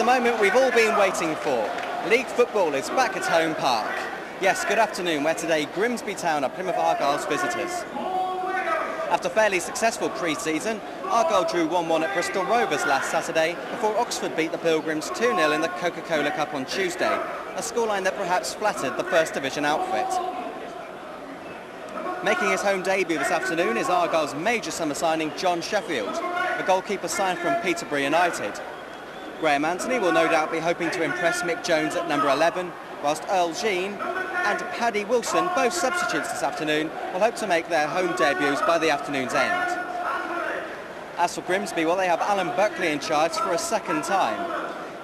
the moment we've all been waiting for. League football is back at home park. Yes, good afternoon. We're today Grimsby Town are Plymouth Argyle's visitors. After fairly successful pre-season, Argyle drew 1-1 at Bristol Rovers last Saturday before Oxford beat the Pilgrims 2-0 in the Coca-Cola Cup on Tuesday, a scoreline that perhaps flattered the First Division outfit. Making his home debut this afternoon is Argyle's major summer signing John Sheffield, a goalkeeper signed from Peterborough United. Graham Anthony will no doubt be hoping to impress Mick Jones at number 11, whilst Earl Jean and Paddy Wilson, both substitutes this afternoon, will hope to make their home debuts by the afternoon's end. As for Grimsby, well, they have Alan Buckley in charge for a second time.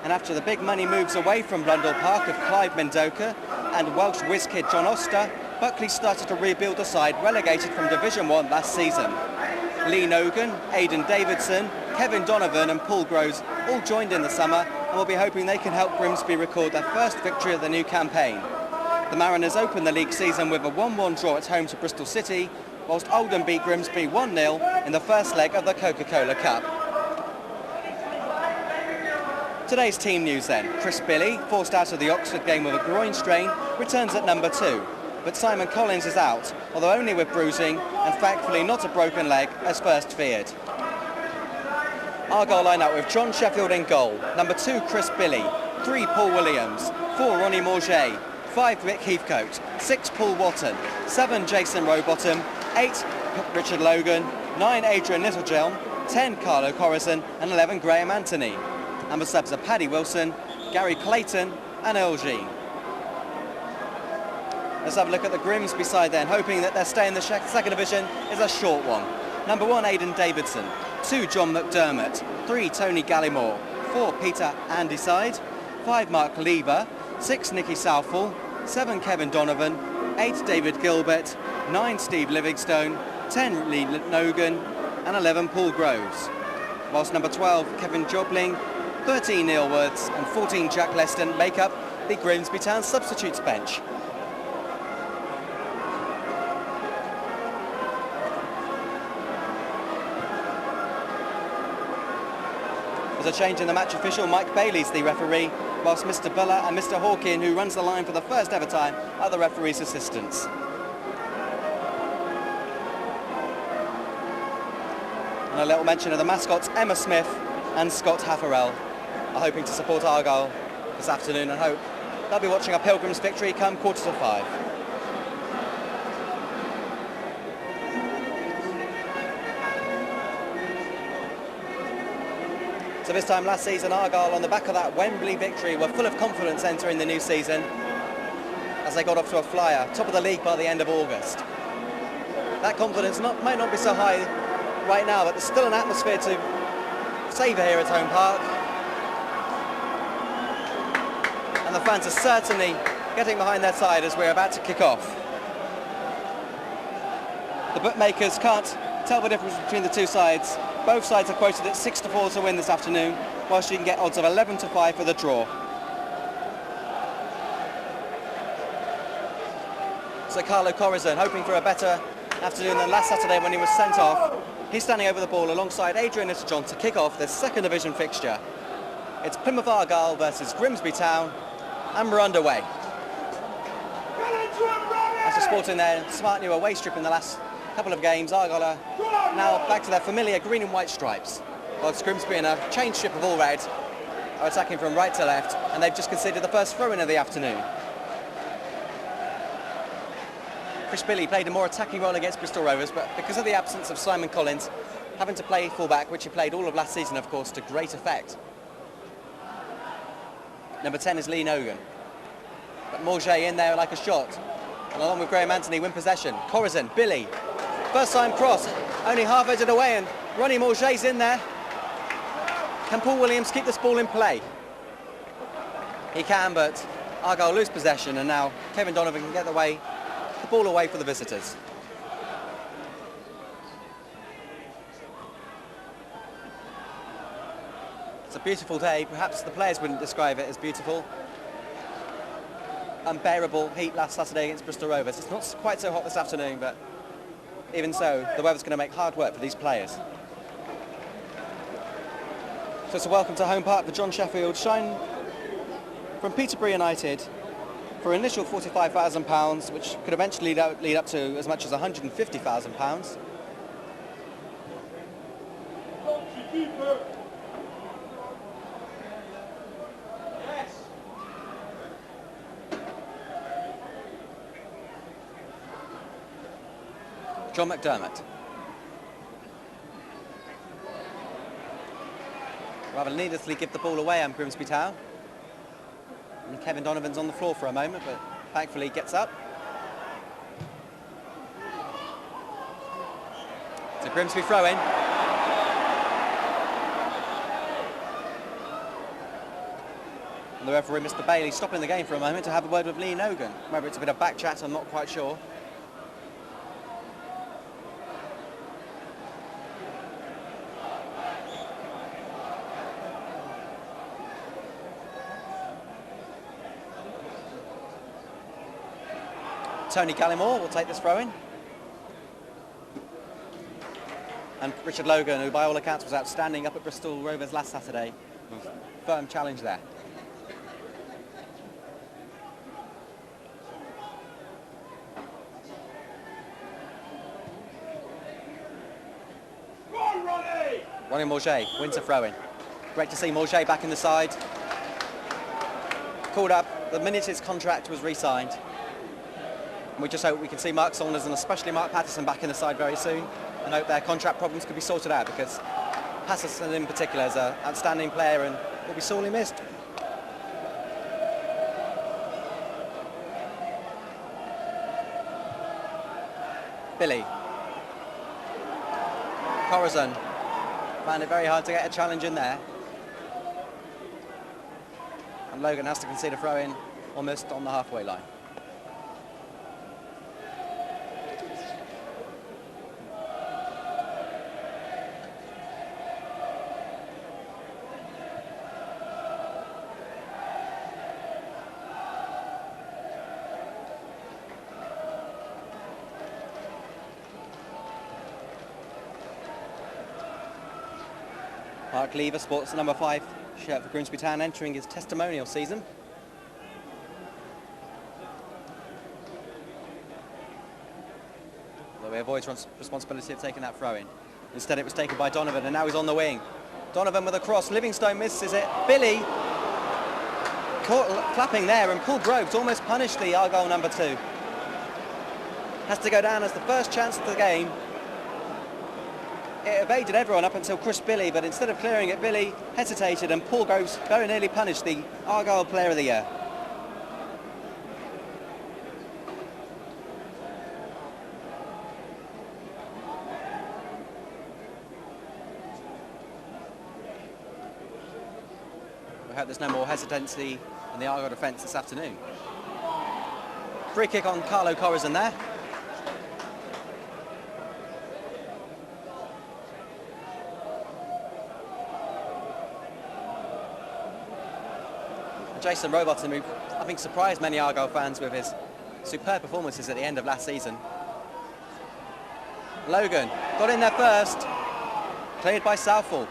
And after the big money moves away from Blundell Park of Clive Mendoka and Welsh whiz kid John Oster, Buckley started to rebuild the side relegated from Division 1 last season. Lee Nogan, Aidan Davidson, Kevin Donovan and Paul Groves all joined in the summer and will be hoping they can help Grimsby record their first victory of the new campaign. The Mariners opened the league season with a 1-1 draw at home to Bristol City, whilst Oldham beat Grimsby 1-0 in the first leg of the Coca-Cola Cup. Today's team news then. Chris Billy, forced out of the Oxford game with a groin strain, returns at number 2. But Simon Collins is out, although only with bruising and thankfully not a broken leg as first feared. Argyle line up with John Sheffield in goal, number 2 Chris Billy, 3 Paul Williams, 4 Ronnie Morget, 5 Vic Heathcote, 6 Paul Watton, 7 Jason Rowbottom, 8 Richard Logan, 9 Adrian Littlegelm, 10 Carlo Corrison and 11 Graham Anthony. And the subs are Paddy Wilson, Gary Clayton and Earl Jean. Let's have a look at the Grimsby side then, hoping that their stay in the second division is a short one. Number 1 Aidan Davidson, 2 John McDermott, 3 Tony Gallimore, 4 Peter Andyside, 5 Mark Lever, 6 Nicky Southall, 7 Kevin Donovan, 8 David Gilbert, 9 Steve Livingstone, 10 Lee Nogan and 11 Paul Groves. Whilst number 12 Kevin Jobling, 13 Neil Woods and 14 Jack Leston make up the Grimsby Town substitutes bench. There's a change in the match official. Mike Bailey's the referee, whilst Mr. Buller and Mr. Hawkin, who runs the line for the first ever time, are the referee's assistants. And a little mention of the mascots, Emma Smith and Scott Haffarell are hoping to support Argyle this afternoon and hope they'll be watching a Pilgrims victory come 5:15. So this time last season, Argyle, on the back of that Wembley victory, were full of confidence entering the new season as they got off to a flyer, top of the league by the end of August. That confidence might not be so high right now, but there's still an atmosphere to savour here at home park. And the fans are certainly getting behind their side as we're about to kick off. The bookmakers can't tell the difference between the two sides. Both sides are quoted at 6-4 to win this afternoon, whilst you can get odds of 11-5 for the draw. So Carlo Corrison, hoping for a better afternoon than last Saturday when he was sent off. He's standing over the ball alongside Adrian Littlejohn to kick off this second division fixture. It's Plymouth Argyle versus Grimsby Town, and we're underway. After sporting their smart new away strip in the last couple of games, Argyle are now back to their familiar green and white stripes, whilst Grimsby in a changed strip of all red are attacking from right to left, and they've just conceded the first throw-in of the afternoon. Chris Billy played a more attacking role against Bristol Rovers, but because of the absence of Simon Collins, having to play full-back, which he played all of last season, of course, to great effect. Number 10 is Lee Nogan. But Morget in there like a shot. And along with Graham Anthony, win possession. Corrison, Billy. First time cross, only half-headed away, and Ronnie Morget's in there. Can Paul Williams keep this ball in play? He can, but Argyle lose possession, and now Kevin Donovan can get the ball away for the visitors. It's a beautiful day. Perhaps the players wouldn't describe it as beautiful. Unbearable heat last Saturday against Bristol Rovers. It's not quite so hot this afternoon, but even so, the weather's going to make hard work for these players. So it's a welcome to home park for John Sheffield, shine from Peterborough United for an initial £45,000, which could eventually lead up to as much as £150,000. John McDermott. Rather needlessly give the ball away on Grimsby Town. And Kevin Donovan's on the floor for a moment, but thankfully he gets up. It's a Grimsby throw-in. And the referee, Mr. Bailey, stopping the game for a moment to have a word with Lee Nogan. Whether it's a bit of back chat, I'm not quite sure. Tony Gallimore will take this throw-in. And Richard Logan, who by all accounts was outstanding up at Bristol Rovers last Saturday. Firm challenge there. Ronnie Morget wins a throw-in. Great to see Morget back in the side. Called up the minute his contract was re-signed. And we just hope we can see Mark Saunders and especially Mark Patterson back in the side very soon, and hope their contract problems could be sorted out, because Patterson in particular is an outstanding player and will be sorely missed. Billy. Corazon found it very hard to get a challenge in there. And Logan has to concede a throw-in almost on the halfway line. Mark Lever sports the number 5 shirt for Grimsby Town, entering his testimonial season. Although he avoids responsibility of taking that throw-in. Instead it was taken by Donovan, and now he's on the wing. Donovan with a cross, Livingstone misses it. Billy caught clapping there, and Paul Groves almost punished the Argyle number 2. Has to go down as the first chance of the game. It evaded everyone up until Chris Billy, but instead of clearing it, Billy hesitated, and Paul Groves very nearly punished the Argyle Player of the Year. We hope there's no more hesitancy in the Argyle defence this afternoon. Free kick on Carlo Corazon there. Jason Robotham, who I think surprised many Argyle fans with his superb performances at the end of last season. Logan got in there first, cleared by Southall.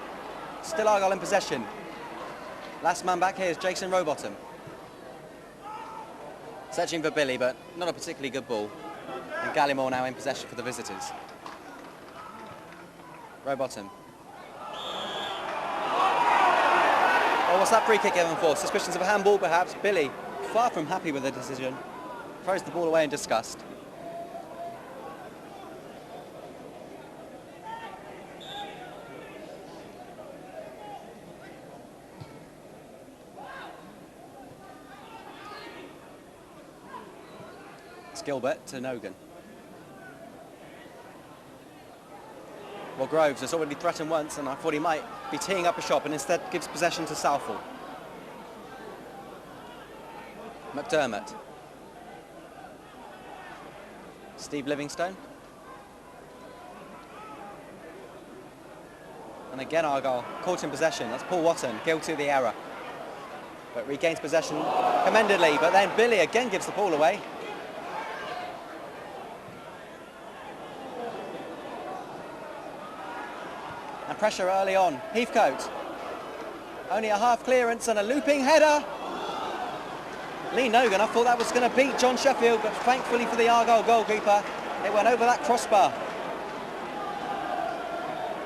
Still Argyle in possession. Last man back here is Jason Robotham. Searching for Billy, but not a particularly good ball. And Gallimore now in possession for the visitors. Robotham. Oh, what's that free kick given for? Suspicions of a handball, perhaps. Billy, far from happy with the decision, throws the ball away in disgust. It's Gilbert to Nogan. Well, Groves has already threatened once, and I thought he might be teeing up a shot, and instead gives possession to Southall. McDermott. Steve Livingstone. And again Argyle caught in possession. That's Paul Watton, guilty of the error. But regains possession commendedly, but then Billy again gives the ball away. And pressure early on. Heathcote. Only a half clearance and a looping header. Lee Nogan, I thought that was going to beat John Sheffield, but thankfully for the Argyle goalkeeper, it went over that crossbar.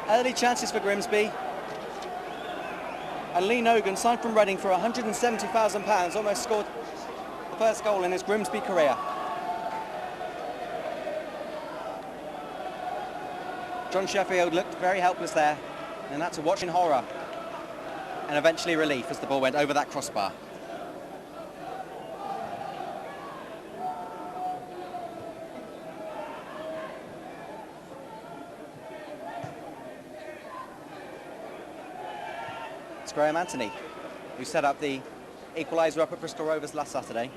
Early chances for Grimsby. And Lee Nogan, signed from Reading for £170,000, almost scored the first goal in his Grimsby career. John Sheffield looked very helpless there, and had to watch in horror, and eventually relief as the ball went over that crossbar. It's Graham Anthony, who set up the equaliser up at Bristol Rovers last Saturday.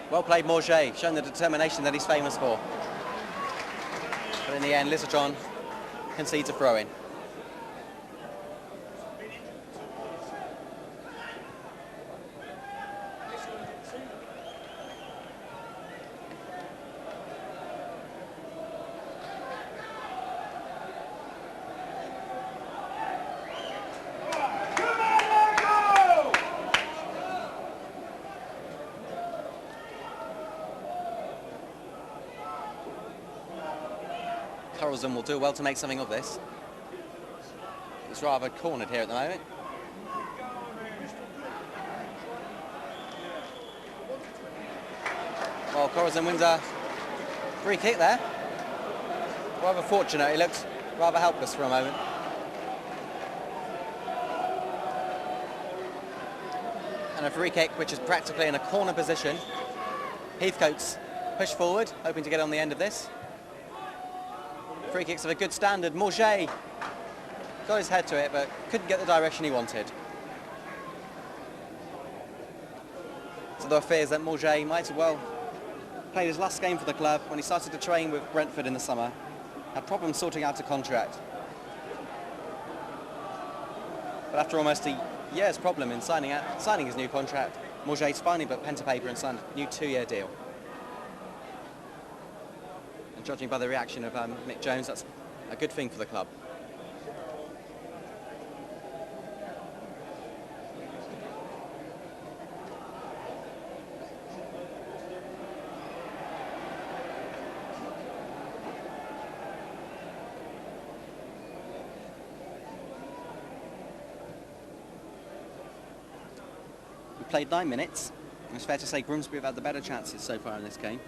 Well played, Morget, showing the determination that he's famous for. But in the end, Littlejohn concedes a throw-in. Will do well to make something of this. It's rather cornered here at the moment. Well, Corazon wins a free kick there. Rather fortunate, he looked rather helpless for a moment. And a free kick which is practically in a corner position. Heathcote's push forward, hoping to get on the end of this. Free kicks of a good standard. Morget got his head to it, but couldn't get the direction he wanted. So there are fears that Morget might have well played his last game for the club when he started to train with Brentford in the summer. Had problems sorting out a contract. But after almost a year's problem in signing his new contract, Morget's finally put pen to paper and signed a new 2-year deal. Judging by the reaction of Mick Jones, that's a good thing for the club. We played 9 minutes. It's fair to say Grimsby have had the better chances so far in this game.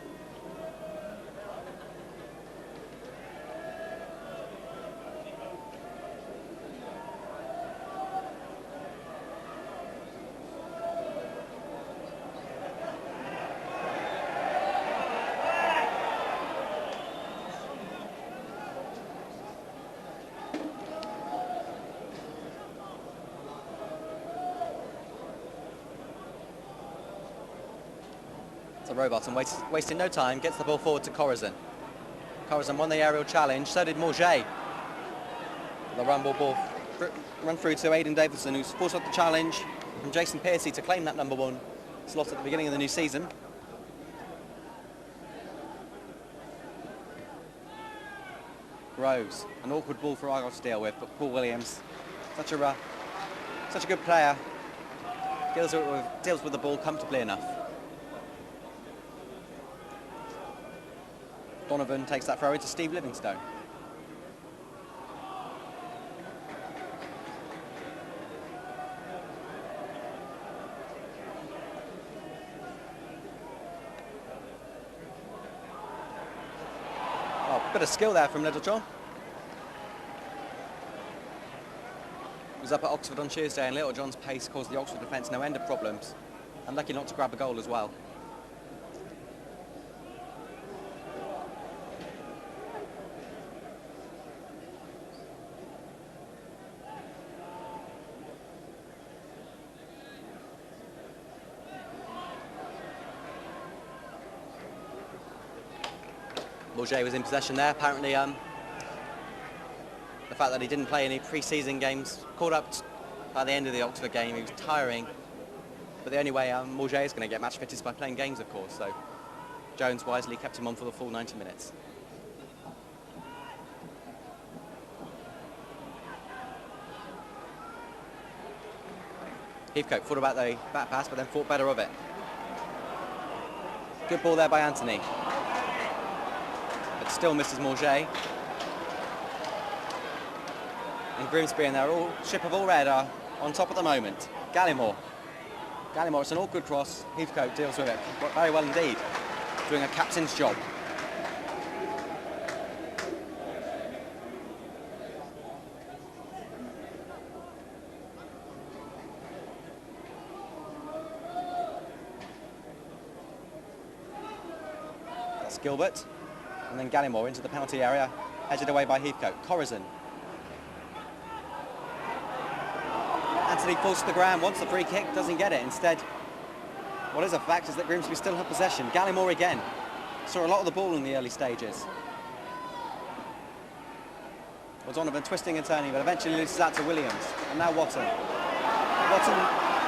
So Robotham, wasting no time, gets the ball forward to Corazon. Corazon won the aerial challenge, so did Morget. The run through to Aidan Davison, who's forced up the challenge from Jason Piercy to claim that number 1 slot at the beginning of the new season. Rose, an awkward ball for Argyle to deal with, but Paul Williams, such a good player, deals with the ball comfortably enough. Donovan takes that throw into Steve Livingstone. Oh, bit of skill there from Littlejohn. He was up at Oxford on Tuesday, and Littlejohn's pace caused the Oxford defence no end of problems. Unlucky not to grab a goal as well. Morget was in possession there. Apparently, the fact that he didn't play any pre-season games caught up by the end of the Oxford game. He was tiring. But the only way Morget is going to get match fit is by playing games, of course. So Jones wisely kept him on for the full 90 minutes. Heathcote thought about the back pass, but then thought better of it. Good ball there by Anthony. But still misses Morget. And Grimsby and their ship of all red are on top at the moment. Gallimore, it's an awkward cross. Heathcote deals with it very well indeed, doing a captain's job. That's Gilbert, and then Gallimore into the penalty area, headed away by Heathcote. Corazon. Anthony falls to the ground, wants the free kick, doesn't get it. Instead, what is a fact is that Grimsby still have possession. Gallimore again. Saw a lot of the ball in the early stages. Well, Donovan twisting and turning, but eventually loses out to Williams. And now Watson.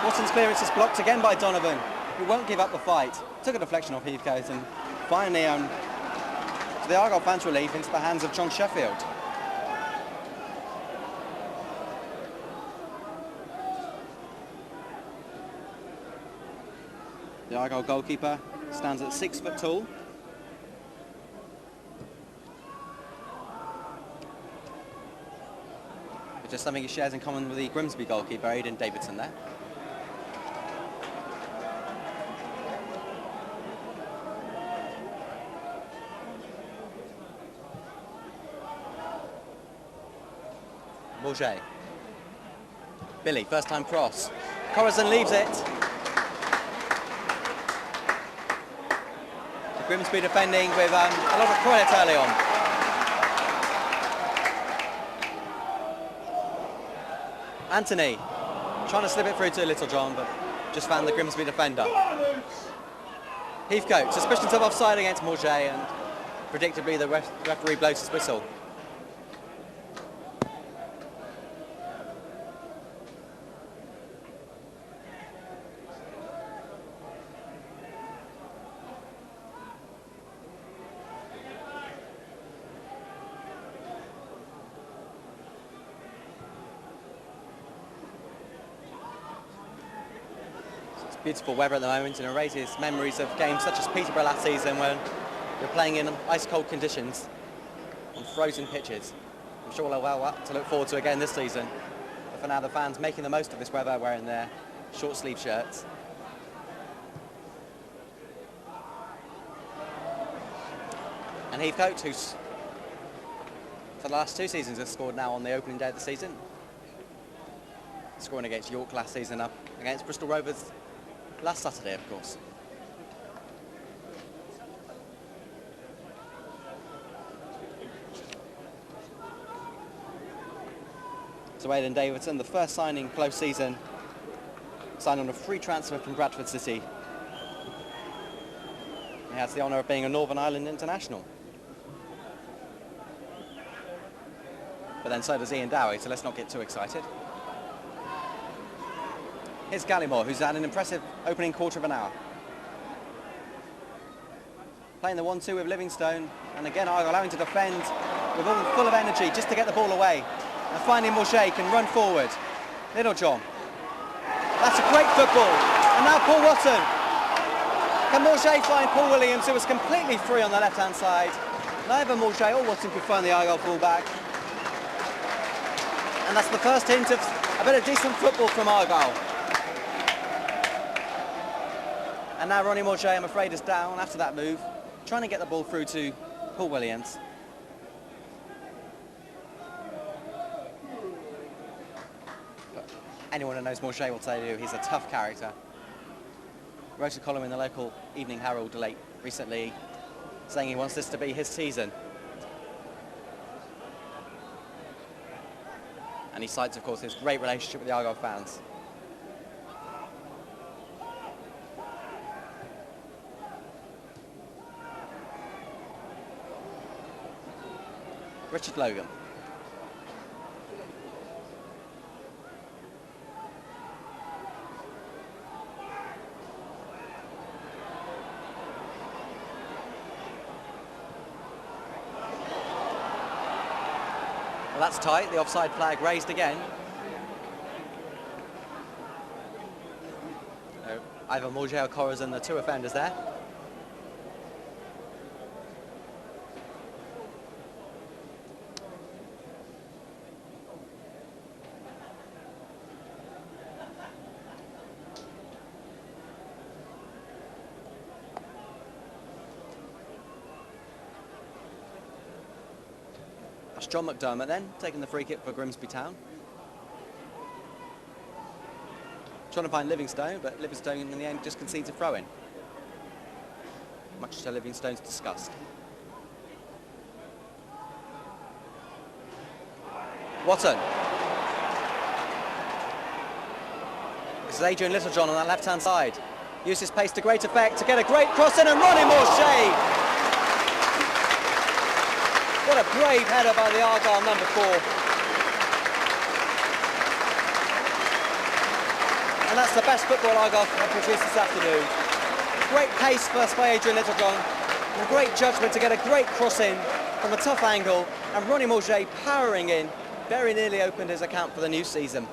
Watson's clearance is blocked again by Donovan, who won't give up the fight. Took a deflection off Heathcote and finally, to the Argyle fans' relief, into the hands of John Sheffield. The Argyle goalkeeper stands at 6 foot tall. Which is something he shares in common with the Grimsby goalkeeper, Aidan Davidson there. Morget. Billy, first time cross. Corazon leaves it. Grimsby defending with a lot of quiet early on. Anthony trying to slip it through to Little John, but just found the Grimsby defender. Heathcote, suspicions of offside against Morget, and predictably the referee blows his whistle. Beautiful weather at the moment, and it raises memories of games such as Peterborough last season when you're playing in ice-cold conditions on frozen pitches. I'm sure we'll have well to look forward to again this season. But for now, the fans making the most of this weather, wearing their short-sleeve shirts. And Heathcote, who's for the last 2 seasons has scored now on the opening day of the season. Scoring against York last season, up against Bristol Rovers last Saturday, of course. So Aidan Davidson, the first signing close season, signed on a free transfer from Bradford City. He has the honour of being a Northern Ireland international. But then so does Ian Dowie, so let's not get too excited. Here's Gallimore, who's had an impressive opening quarter of an hour. Playing the 1-2 with Livingstone, and again Argyle allowing to defend with all full of energy just to get the ball away. And finally Morget can run forward. Little John. That's a great football. And now Paul Watson. Can Morget find Paul Williams, who was completely free on the left-hand side? Neither Morget or Watson could find the Argyle full-back. And that's the first hint of a bit of decent football from Argyle. And now Ronnie Morget, I'm afraid, is down after that move, trying to get the ball through to Paul Williams. But anyone who knows Morget will tell you he's a tough character. Wrote a column in the local Evening Herald late recently saying he wants this to be his season. And he cites, of course, his great relationship with the Argyle fans. Richard Logan. Well, that's tight. The offside flag raised again. Either Morget or Corazon, the two offenders there. That's John McDermott then, taking the free kick for Grimsby Town. Trying to find Livingstone, but Livingstone in the end just concedes a throw-in. Much to Livingstone's disgust. Watson. This is Adrian Littlejohn on that left-hand side. Uses pace to great effect to get a great cross in, and Ronnie Morget. What a brave header by the Argyle number 4. And that's the best football Argyle have produced this afternoon. Great pace first by Adrian Littlejohn, and great judgment to get a great cross in from a tough angle, and Ronnie Morget powering in, very nearly opened his account for the new season.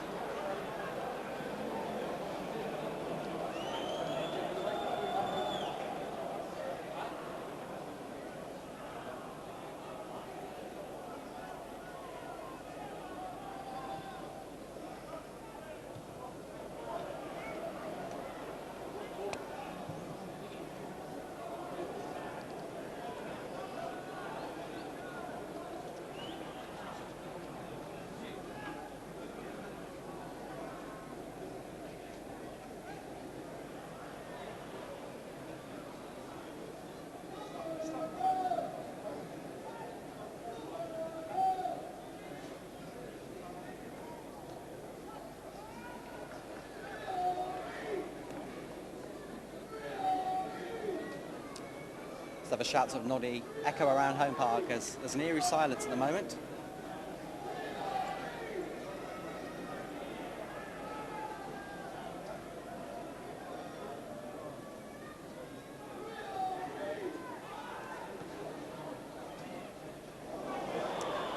The shouts of Noddy echo around Home Park as there's an eerie silence at the moment.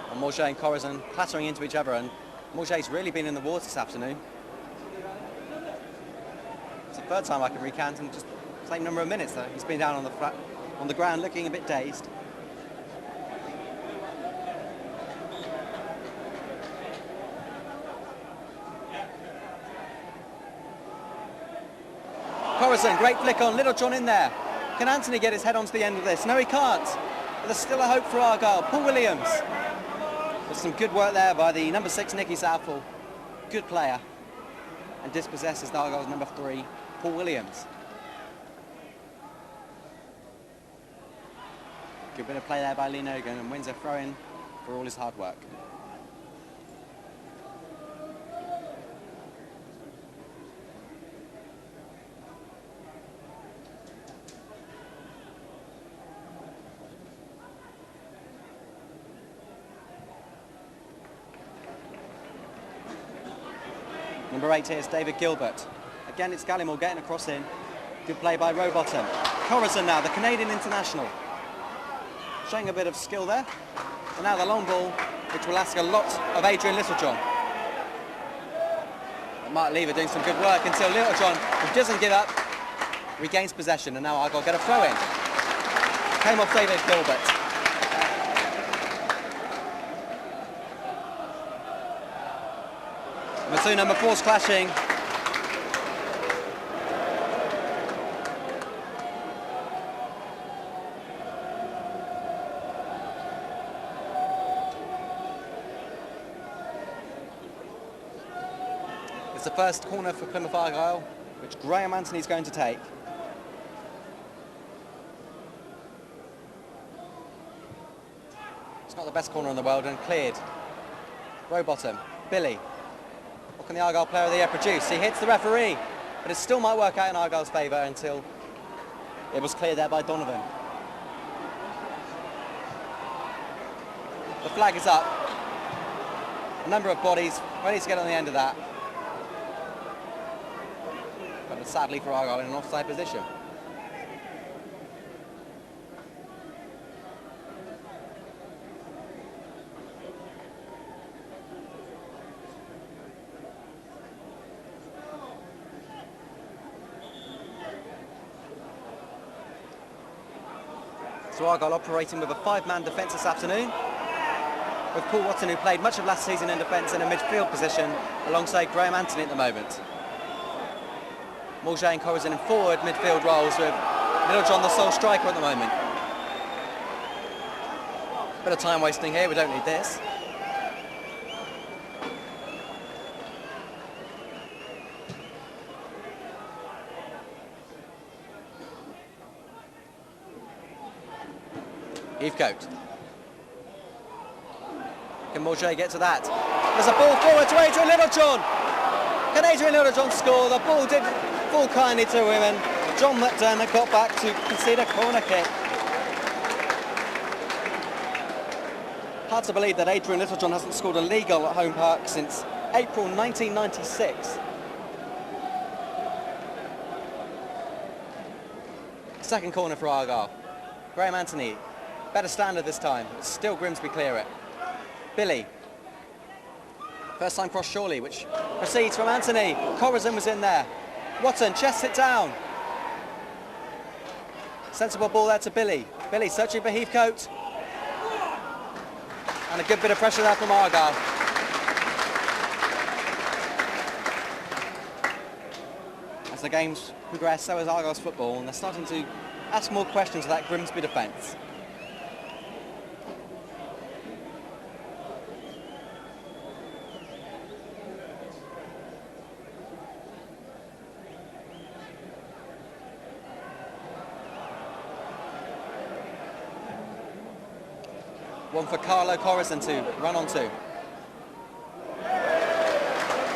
And Morget and Corazon clattering into each other, and Morget's really been in the water this afternoon. It's the third time I can recount in just the same number of minutes that he's been down on the ground looking a bit dazed. Corazon, great flick on, Littlejohn in there. Can Anthony get his head onto the end of this? No, he can't. But there's still a hope for Argyle. Paul Williams. There's some good work there by the number 6, Nicky Southall. Good player. And dispossesses Argyle's number 3, Paul Williams. Good bit of play there by Lee Nogan, and wins a throw-in for all his hard work. Number 8 here is David Gilbert. Again, it's Gallimore getting a cross in. Good play by Rowbottom. Corazon now, the Canadian international. Showing a bit of skill there. And now the long ball, which will ask a lot of Adrian Littlejohn. And Mark Lever doing some good work until Littlejohn, who doesn't give up, regains possession, and now Argyle get a throw in. Came off David Gilbert. The two number 4s clashing. It's the first corner for Plymouth Argyle, which Graham Anthony's going to take. It's not the best corner in the world, and cleared. Rowbottom, Billy. What can the Argyle player of the year produce? He hits the referee, but it still might work out in Argyle's favour until it was cleared there by Donovan. The flag is up. A number of bodies ready to get on the end of that. But sadly for Argyle in an offside position. So Argyle operating with a 5-man defence this afternoon, with Paul Watson, who played much of last season in defence, in a midfield position alongside Graham Anthony at the moment. Morget and Corazon in forward midfield roles, with Littlejohn the sole striker at the moment. Bit of time wasting here, we don't need this. Heathcote. Can Morget get to that? There's a ball forward to Adrian Littlejohn. Can Adrian Littlejohn score? The ball did fall kindly to him, and John McDermott got back to concede a corner kick. Hard to believe that Adrian Littlejohn hasn't scored a league goal at home park since April 1996. Second corner for Argyle. Graham Anthony, better standard this time, but still Grimsby clear it. Billy. First time cross surely, which proceeds from Anthony. Corazon was in there. Watson chests it down. Sensible ball there to Billy. Billy searching for Heathcote. And a good bit of pressure there from Argyle. As the games progress, so is Argyle's football, and they're starting to ask more questions of that Grimsby defence. One for Carlo Corazon to run onto.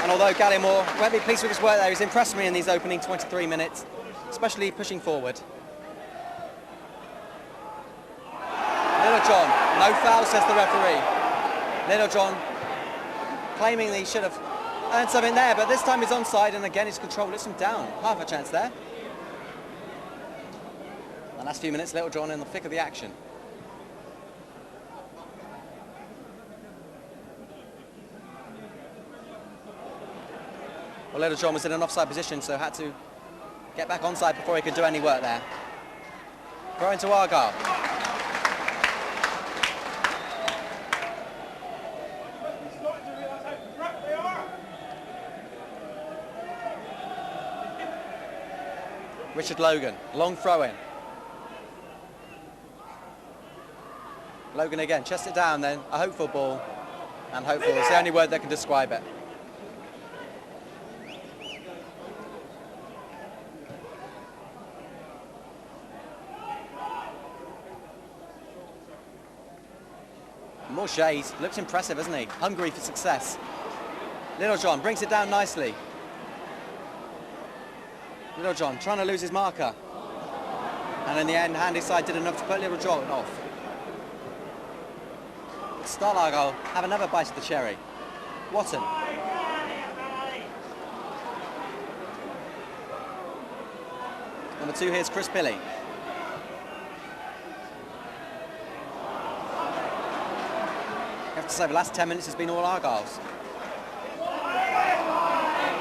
And although Gallimore won't be pleased with his work there, he's impressed me in these opening 23 minutes, especially pushing forward. Littlejohn, no foul, says the referee. Littlejohn claiming that he should have earned something there, but this time he's onside, and again his control lets him down. Half a chance there. The last few minutes, Littlejohn in the thick of the action. Well, Littlejohn was in an offside position, so had to get back onside before he could do any work there. Throw into Argyle. Richard Logan, long throw in. Logan again, chest it down then, a hopeful ball, and hopeful is the only word that can describe it. Morget looks impressive, isn't he? Hungry for success. Littlejohn brings it down nicely. Littlejohn trying to lose his marker. And in the end, Handyside did enough to put Littlejohn off. Start Argyle have another bite of the cherry. Watson. Number 2 here's Chris Billy. I have to say the last 10 minutes has been all Argyle's.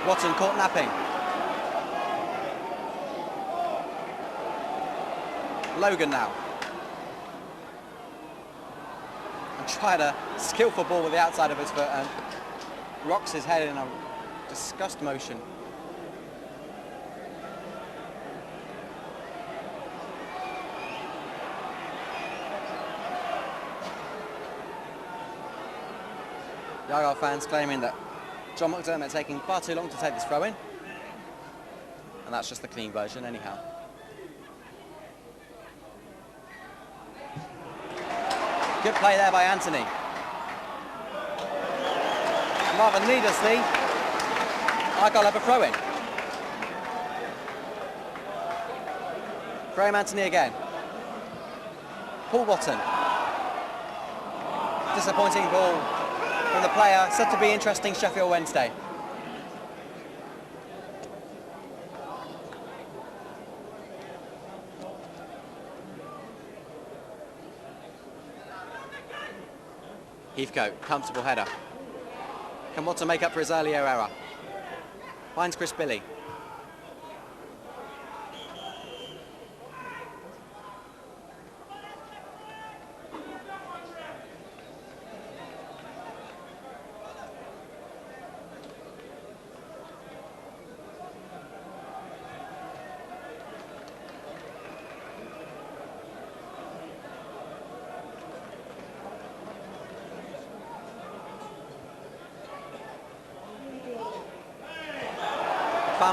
Watson caught napping. Logan now. And tried a skillful ball with the outside of his foot and rocks his head in a disgust motion. The Argyle fans claiming that John McDermott taking far too long to take this throw in. And that's just the clean version anyhow. Good play there by Anthony. Rather needlessly, Argyle have a throw in. Graham Anthony again. Paul Watson. Disappointing ball from the player, said to be interesting Sheffield Wednesday. Heathcote, comfortable header. Can Watson make up for his earlier error? Finds Chris Billy.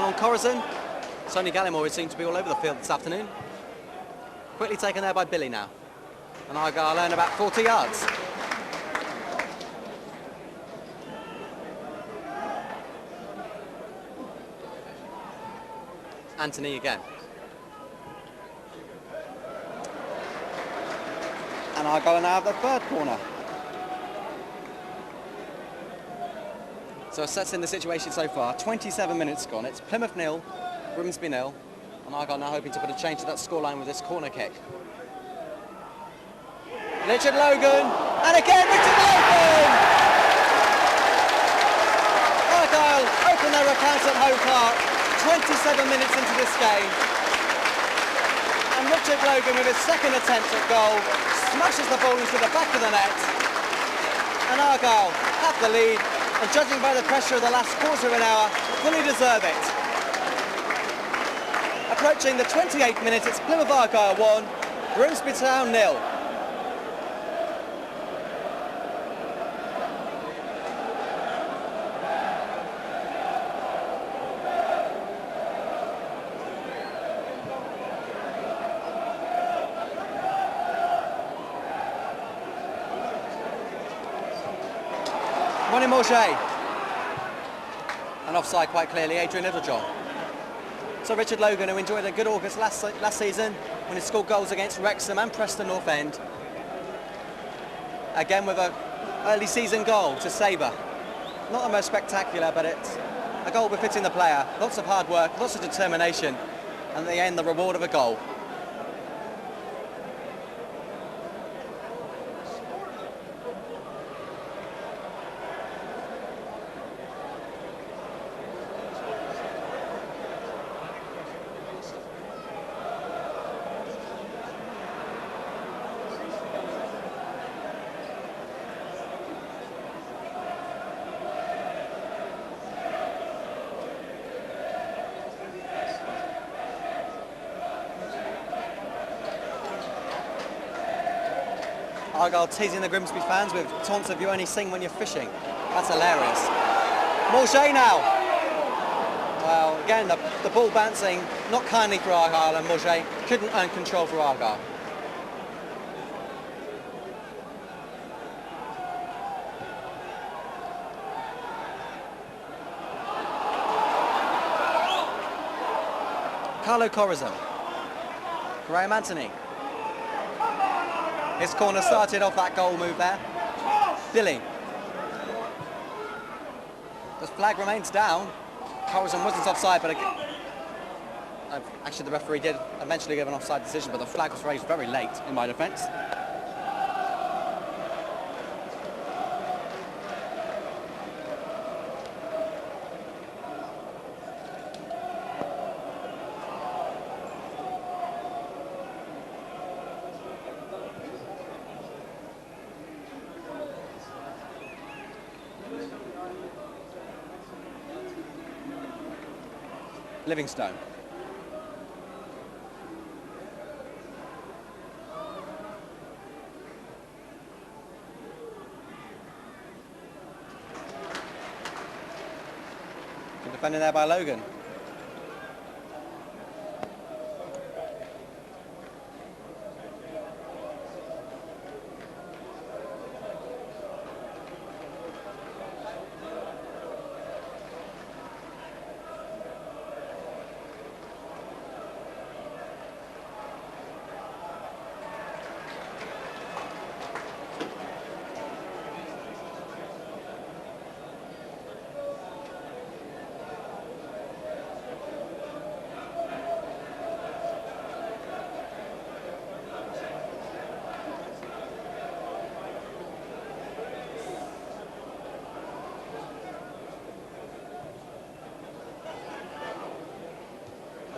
down on Corazon. Sonny Gallimore is seen to be all over the field this afternoon. Quickly taken there by Billy now. And Argyle earn about 40 yards. Anthony again. And Argyle now have the third corner. So assessing the situation so far, 27 minutes gone. It's Plymouth 0, Grimsby 0. And Argyle now hoping to put a change to that scoreline with this corner kick. Richard Logan, and again Richard Logan! Argyle open their accounts at Home Park, 27 minutes into this game. And Richard Logan, with his second attempt at goal, smashes the ball into the back of the net. And Argyle have the lead, and judging by the pressure of the last quarter of an hour, fully deserve it. Approaching the 28th minute, it's Plymouth Argyle 1, Grimsby Town 0. Ronnie Morget. And offside quite clearly, Adrian Littlejohn. So Richard Logan, who enjoyed a good August last season when he scored goals against Wrexham and Preston North End. Again with an early season goal to savour. Not the most spectacular, but it's a goal befitting the player. Lots of hard work, lots of determination, and at the end the reward of a goal. Argyle teasing the Grimsby fans with taunts of "you only sing when you're fishing." That's hilarious. Morget now. Well, again, the ball bouncing, not kindly for Argyle, and Morget couldn't earn control for Argyle. Carlo Corazon. Graham Anthony. His corner started off that goal move there. Billy. The flag remains down. Corazon wasn't offside, but actually the referee did eventually give an offside decision, but the flag was raised very late in my defence. Livingstone. Good defending there by Logan.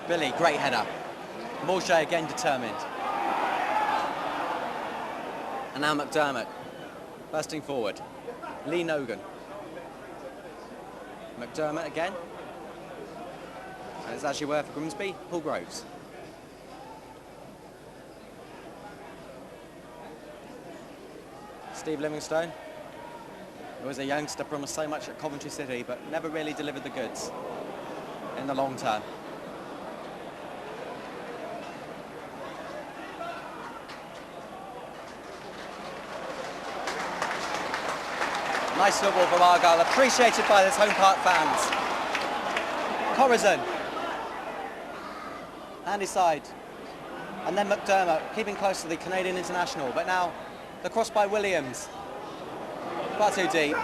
Billy, great header. Morget again determined. And now McDermott, bursting forward. Lee Nogan. McDermott again. And it's actually where for Grimsby, Paul Groves. Steve Livingstone, who was a youngster, promised so much at Coventry City, but never really delivered the goods. in the long term. Nice football from Argyle, appreciated by his home park fans. Corazon, handy side, and then McDermott keeping close to the Canadian international, but now the cross by Williams, far too deep.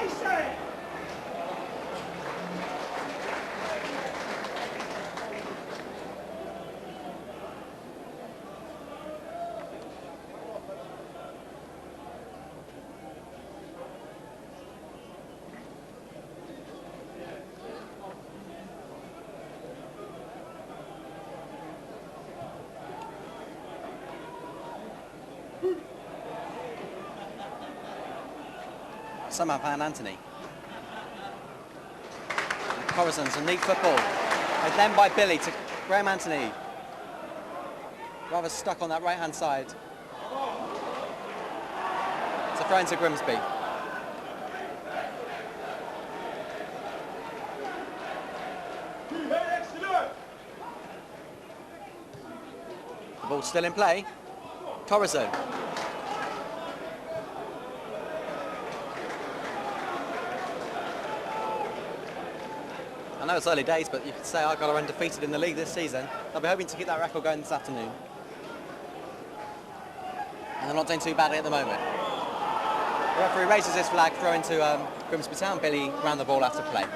Somehow found Anthony. Corazon, some neat football. And then by Billy to Graham Anthony. Rather stuck on that right-hand side. It's a throw into Grimsby. The ball's still in play. Corazon. I know it's early days, but you could say Argyle are undefeated in the league this season. They'll be hoping to keep that record going this afternoon. And they're not doing too badly at the moment. The referee raises his flag, throw into Grimsby Town. Billy ran the ball after play.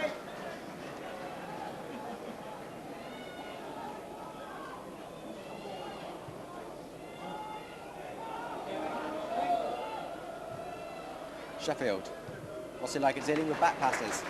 Sheffield. What's he like at dealing with back passes?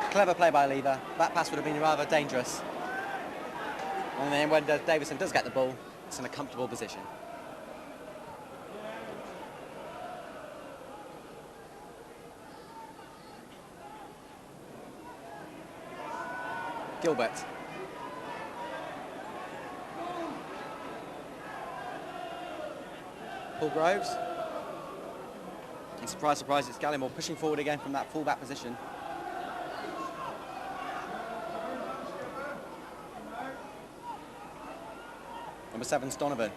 Clever play by Lever. That pass would have been rather dangerous. And then when Davison does get the ball, it's in a comfortable position. Gilbert. Paul Groves. And surprise, surprise, it's Gallimore pushing forward again from that full-back position. Number 7, Donovan.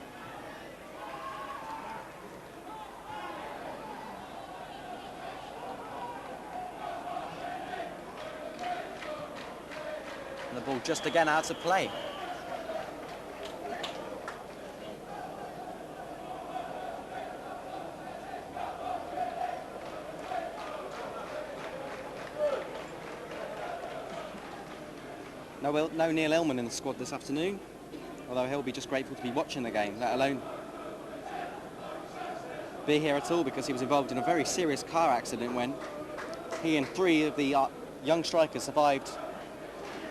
And the ball just again out of play. No Neil Illman in the squad this afternoon. Although he'll be just grateful to be watching the game, let alone be here at all, because he was involved in a very serious car accident when he and 3 of the young strikers survived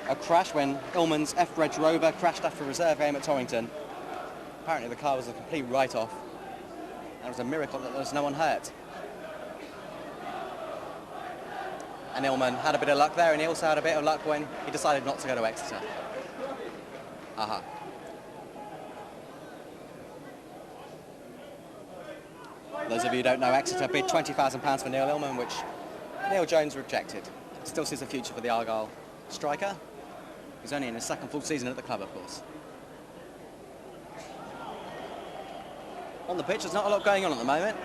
a crash when Illman's F-Reg Rover crashed after a reserve game at Torrington. Apparently the car was a complete write-off. And it was a miracle that there was no one hurt. And Illman had a bit of luck there, and he also had a bit of luck when he decided not to go to Exeter. Aha. Those of you who don't know, Exeter bid £20,000 for Neil Illman, which Neil Jones rejected. Still sees a future for the Argyle striker. He's only in his 2nd full season at the club, of course. On the pitch, there's not a lot going on at the moment.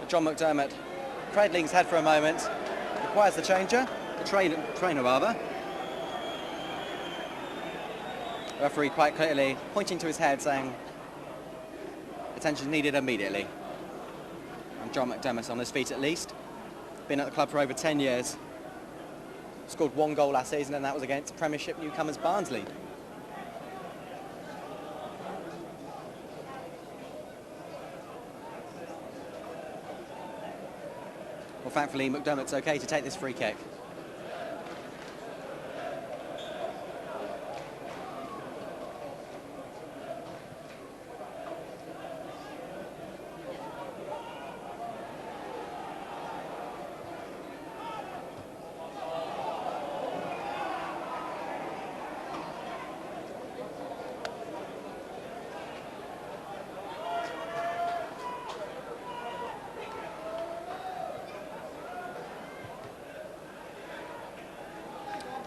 But John McDermott, cradling his head for a moment, requires the changer, the trainer rather. The referee quite clearly pointing to his head, saying, attention needed immediately. And John McDermott on his feet at least. Been at the club for over 10 years. Scored 1 goal last season, and that was against Premiership newcomers Barnsley. Well, thankfully McDermott's okay to take this free kick.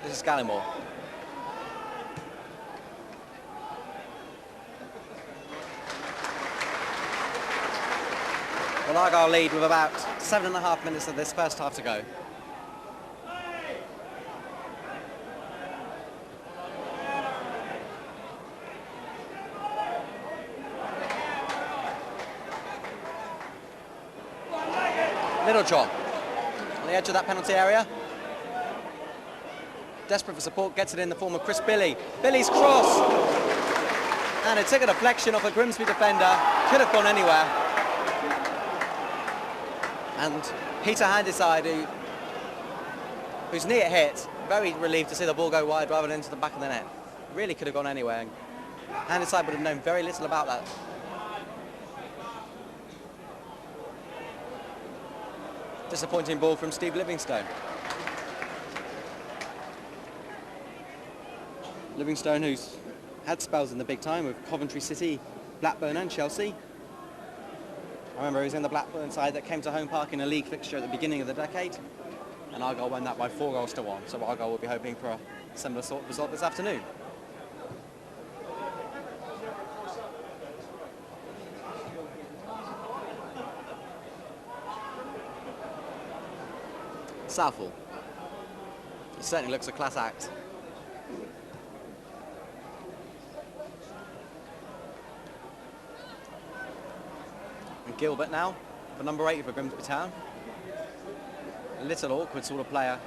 This is Gallimore. Well, Argyle lead with about 7.5 minutes of this first half to go. Littlejohn on the edge of that penalty area. Desperate for support, gets it in the form of Chris Billy. Billy's cross! And it took a deflection off a Grimsby defender. Could have gone anywhere. And Peter Handyside, whose knee it hit, very relieved to see the ball go wide rather than into the back of the net. Really could have gone anywhere. Handyside would have known very little about that. Disappointing ball from Steve Livingstone. Livingstone, who's had spells in the big time with Coventry City, Blackburn and Chelsea. I remember he was in the Blackburn side that came to Home Park in a league fixture at the beginning of the decade, and Argyle won that by 4-1. So Argyle will be hoping for a similar sort of result this afternoon. Southall. He certainly looks a class act. And Gilbert now, for number 8 for Grimsby Town. A little awkward sort of player.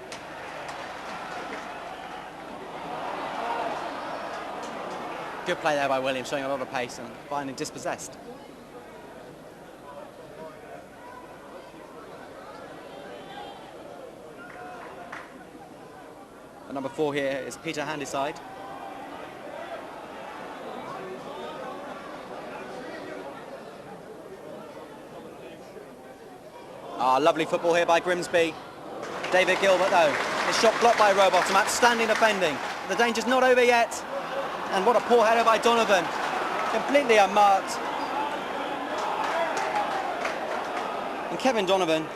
Good play there by Williams, showing a lot of pace and finally dispossessed. And number 4 here is Peter Handyside. Lovely football here by Grimsby. David Gilbert though, his shot blocked by Rowbottom, outstanding defending. The danger's not over yet. And what a poor header by Donovan. Completely unmarked. And Kevin Donovan,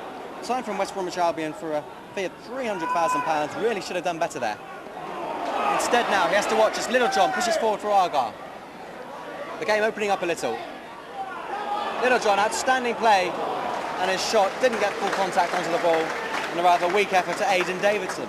signed from West Bromwich Albion for a fee of £300,000, really should have done better there. Instead now, he has to watch as Littlejohn pushes forward for Argyle. The game opening up a little. Littlejohn, outstanding play, and his shot didn't get full contact onto the ball, and a rather weak effort to Aidan Davidson.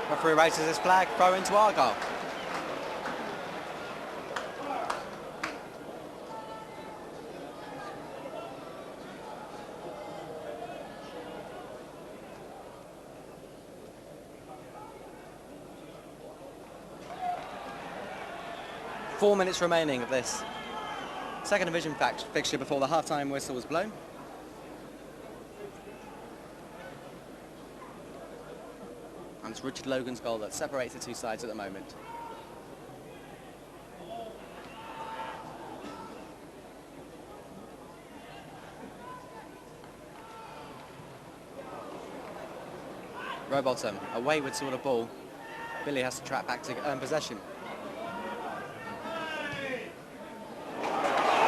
Referee raises his flag, throw into Argyle. Four minutes remaining of this second division fixture before the half-time whistle was blown. And it's Richard Logan's goal that separates the two sides at the moment. Rowbottom, a wayward sort of ball. Billy has to track back to earn possession.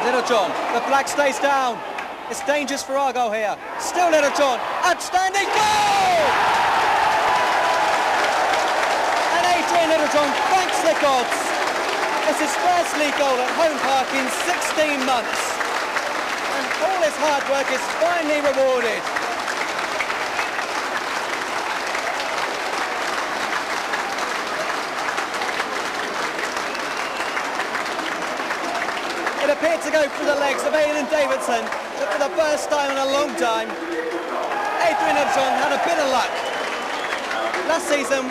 Littlejohn, the flag stays down. It's dangerous for Argyle here. Still Littlejohn, outstanding goal! Littlejohn thanks the gods. It's his first league goal at Home Park in 16 months. And all his hard work is finally rewarded. It appeared to go through the legs of Aidan Davidson, but for the first time in a long time, Adrian Littlejohn had a bit of luck. Last season,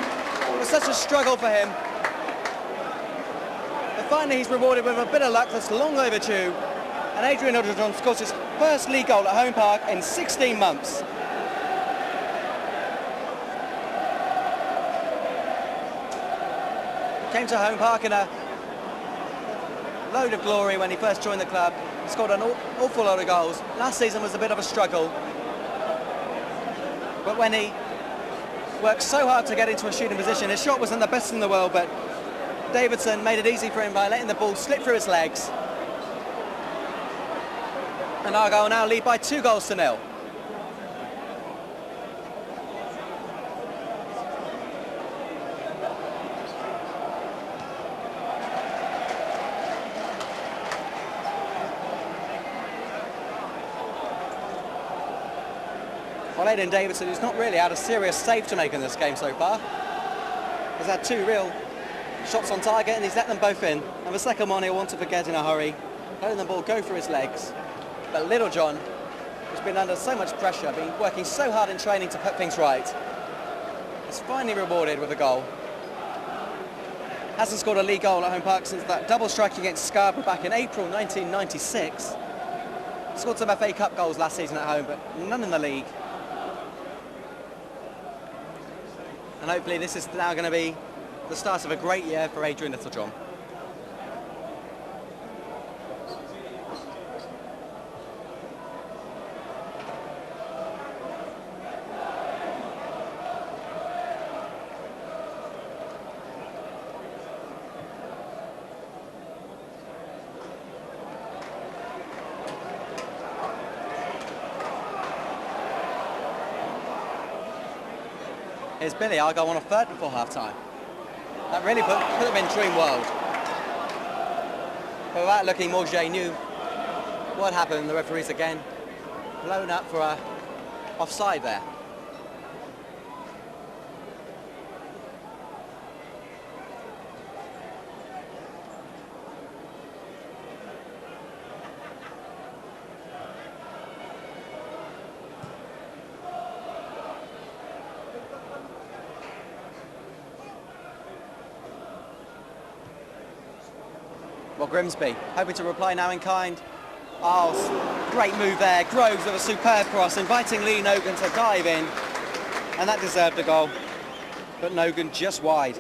it was such a struggle for him. But finally he's rewarded with a bit of luck that's long overdue. And Adrian Littlejohn scores his first league goal at Home Park in 16 months. Came to Home Park in a load of glory when he first joined the club. Scored an awful lot of goals. Last season was a bit of a struggle. But when he worked so hard to get into a shooting position, his shot wasn't the best in the world, but Davidson made it easy for him by letting the ball slip through his legs. And Argyle now lead by 2-0. Well, Aidan Davidson, who's not really had a serious save to make in this game so far, has had 2 real shots on target and he's let them both in. And the second one he'll want to forget in a hurry, letting the ball go through his legs. But Little John has been under so much pressure, been working so hard in training to put things right, is finally rewarded with a goal. Hasn't scored a league goal at Home Park since that double strike against Scarborough back in April 1996. Scored some FA Cup goals last season at home, but none in the league. And hopefully this is now going to be the start of a great year for Adrian Littlejohn. Here's Billy. Argyle won a third before half-time. That really put them in dream world. But without looking, Morgier knew what happened. The referee's again blown up for a offside there. Well, Grimsby hoping to reply now in kind. Oh, great move there. Groves with a superb cross, inviting Lee Nogan to dive in. And that deserved a goal. But Nogan just wide.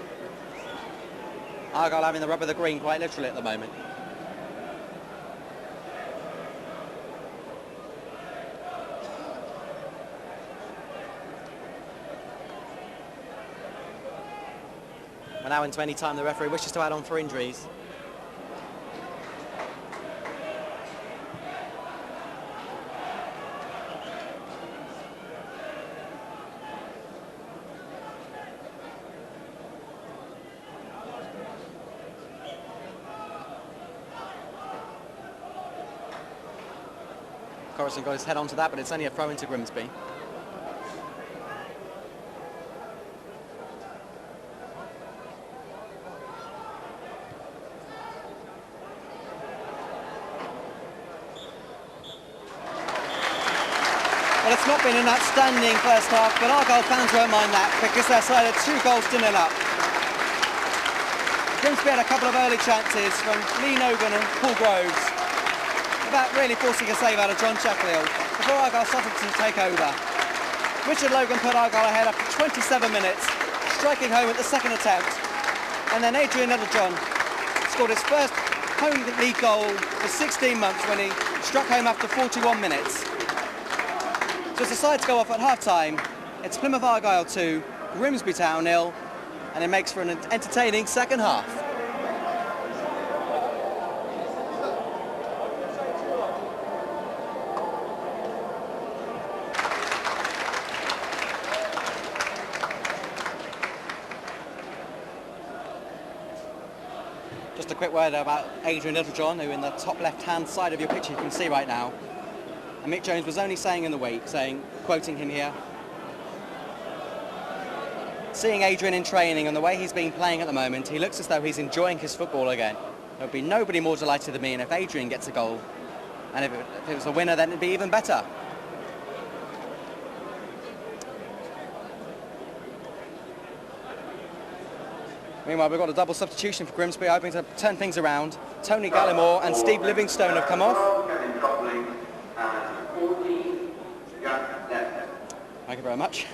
Argyle having the rub of the green quite literally at the moment. We're now into any time the referee wishes to add on for injuries. Coruscant got his head onto that, but it's only a throw into Grimsby. Well, it's not been an outstanding first half, but Argyle fans won't mind that because their side are 2 goals to 0 up. Grimsby had a couple of early chances from Lee Nogan and Paul Groves, without really forcing a save out of John Sheffield, before Argyle started to take over. Richard Logan put Argyle ahead after 27 minutes, striking home at the second attempt. And then Adrian Littlejohn scored his first home league goal for 16 months when he struck home after 41 minutes. So it's decided to go off at half-time. It's Plymouth Argyle 2, Grimsby Town 0, and it makes for an entertaining second half. Just a quick word about Adrian Littlejohn, who in the top left-hand side of your picture you can see right now. And Mick Jones was only saying in the week, quoting him here, seeing Adrian in training and the way he's been playing at the moment, he looks as though he's enjoying his football again. There'll be nobody more delighted than me, and if Adrian gets a goal, and if it was a winner, then it'd be even better. Meanwhile, we've got a double substitution for Grimsby, hoping to turn things around. Tony Gallimore and Steve Livingstone have come off. Thank you very much.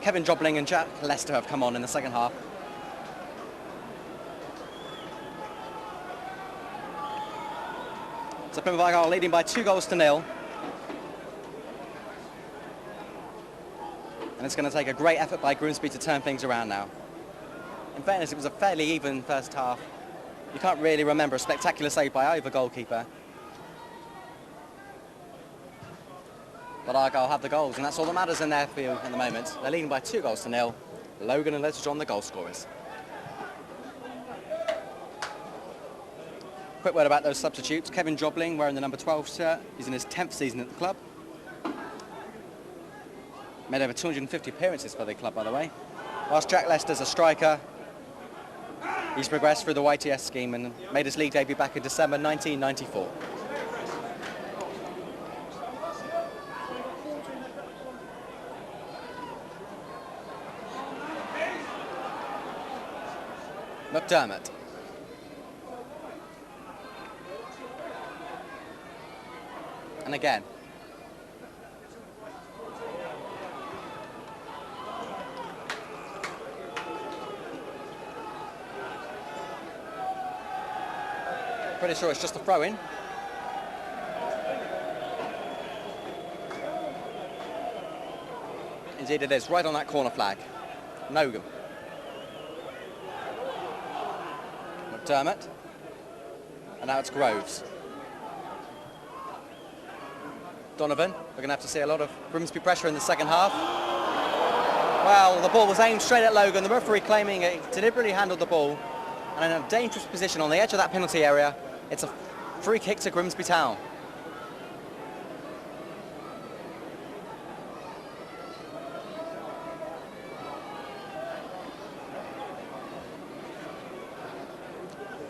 Kevin Jobling and Jack Lester have come on in the second half. So Plymouth Argyle leading by 2-0. And it's going to take a great effort by Grimsby to turn things around now. In fairness, it was a fairly even first half. You can't really remember a spectacular save by either goalkeeper. But Argyle have the goals, and that's all that matters in their field at the moment. They're leading by 2-0. Logan and Littlejohn, the goal scorers. Quick word about those substitutes. Kevin Jobling wearing the number 12 shirt. He's in his 10th season at the club. Made over 250 appearances for the club, by the way. Whilst Jack Lester's a striker, he's progressed through the YTS scheme and made his league debut back in December 1994. McDermott. And again. Pretty sure it's just a throw-in. Indeed it is, right on that corner flag. Nogan. McDermott. And now it's Groves. Donovan. We're going to have to see a lot of Grimsby pressure in the second half. Well, the ball was aimed straight at Logan. The referee claiming it deliberately handled the ball. And in a dangerous position on the edge of that penalty area. It's a free kick to Grimsby Town.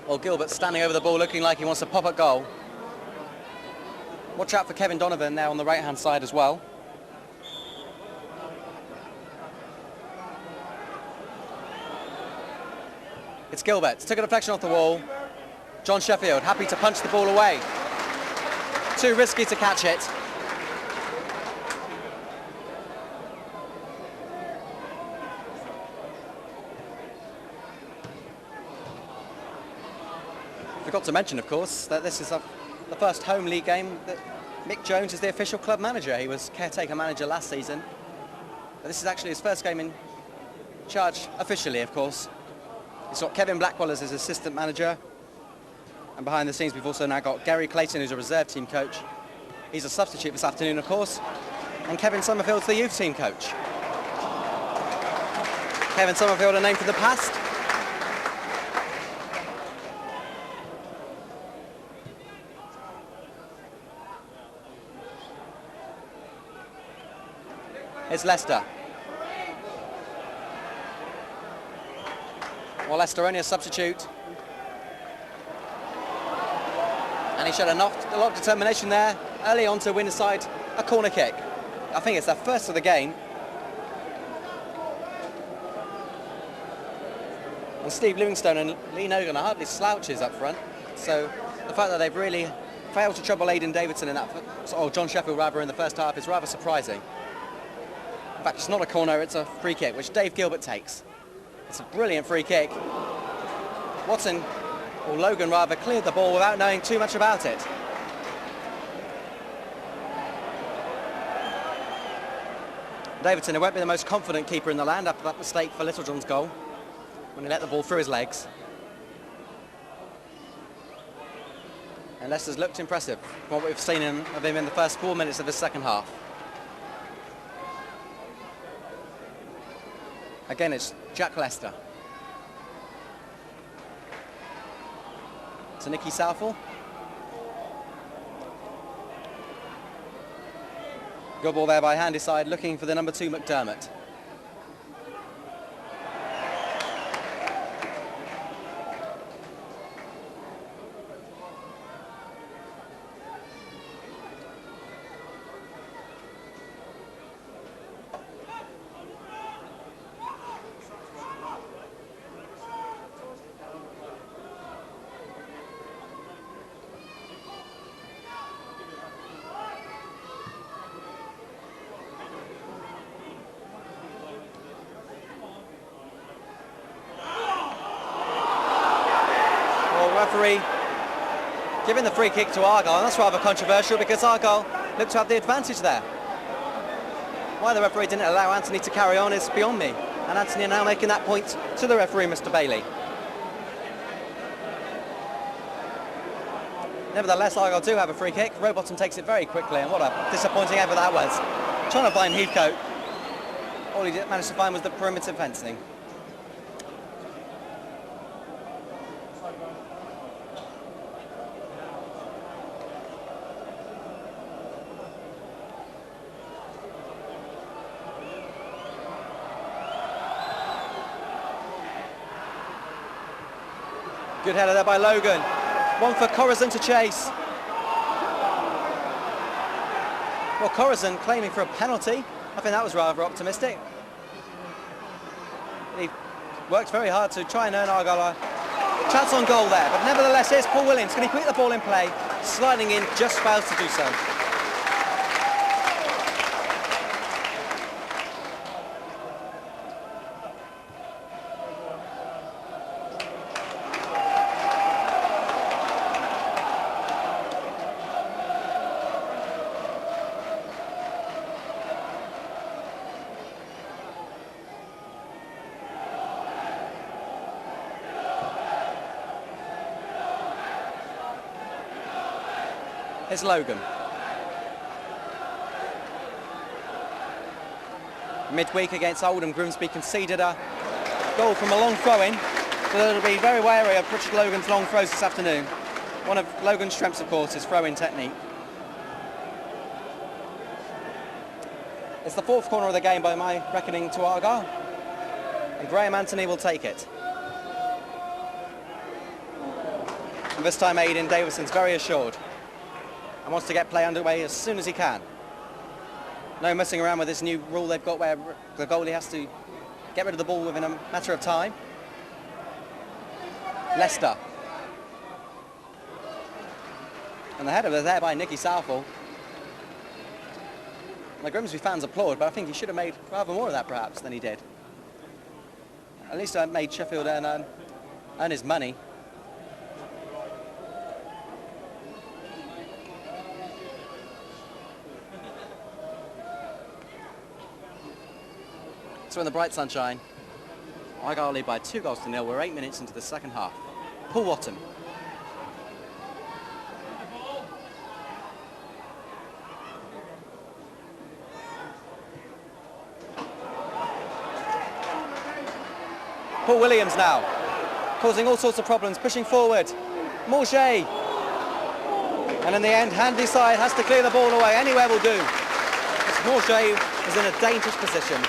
Well, Gilbert standing over the ball looking like he wants to pop at goal. Watch out for Kevin Donovan there on the right-hand side as well. It's Gilbert. Took a deflection off the wall. John Sheffield happy to punch the ball away. Too risky to catch it. Forgot to mention, of course, that this is the first home league game that Mick Jones is the official club manager. He was caretaker manager last season. But this is actually his first game in charge officially, of course. He's got Kevin Blackwell as his assistant manager. And behind the scenes, we've also now got Gary Clayton, who's a reserve team coach. He's a substitute this afternoon, of course. And Kevin Summerfield's the youth team coach. Kevin Summerfield, a name for the past. It's Leicester. Well, Leicester only a substitute. And he showed a lot of determination there early on to win aside a corner kick. I think it's their first of the game. And Steve Livingstone and Lee Nogan are hardly slouches up front. So the fact that they've really failed to trouble Aidan Davidson in that, or John Sheffield rather, in the first half is rather surprising. In fact, it's not a corner, it's a free kick, which Dave Gilbert takes. It's a brilliant free kick. Watson, or Logan rather, cleared the ball without knowing too much about it. Davidson, who won't be the most confident keeper in the land after that mistake for Littlejohn's goal, when he let the ball through his legs. And Leicester's looked impressive from what we've seen of him in the first 4 minutes of his second half. Again, it's Jack Lester. To Nicky Southall. Good ball there by Handyside, looking for the number 2 McDermott. Referee Giving the free kick to Argyle, and that's rather controversial because Argyle looked to have the advantage there. Why the referee didn't allow Anthony to carry on is beyond me. And Anthony are now making that point to the referee, Mr. Bailey. Nevertheless, Argyle do have a free kick. Rowbottom takes it very quickly, and what a disappointing effort that was. Trying to find Heathcote. All he managed to find was the perimeter fencing. Good header there by Logan. One for Corazon to chase. Well, Corazon claiming for a penalty. I think that was rather optimistic. He worked very hard to try and earn Argyle a chance on goal there. But nevertheless, here's Paul Williams. Can he put the ball in play? Sliding in, just fails to do so. It's Logan. Midweek against Oldham, Grimsby conceded a goal from a long throw-in, so they'll be very wary of Richard Logan's long throws this afternoon. One of Logan's strengths, of course, is throw-in technique. It's the fourth corner of the game by my reckoning to Argyle, and Graham Anthony will take it. And this time Aidan Davison's very assured and wants to get play underway as soon as he can. No messing around with this new rule they've got where the goalie has to get rid of the ball within a matter of time. Leicester. And the header was there by Nicky Southall. The Grimsby fans applaud, but I think he should have made rather more of that perhaps than he did. At least I made Sheffield earn his money. So in the bright sunshine, Argyle lead by 2-0. We're 8 minutes into the second half. Paul Watton. Paul Williams now, causing all sorts of problems, pushing forward. Morget. And in the end, handy side has to clear the ball away. Anywhere will do. Morget is in a dangerous position.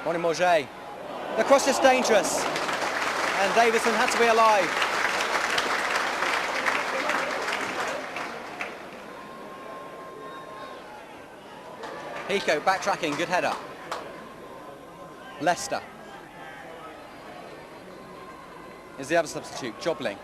Morning, Morget. The cross is dangerous, and Davison had to be alive. Pico backtracking, good header. Leicester is the other substitute, Jobling.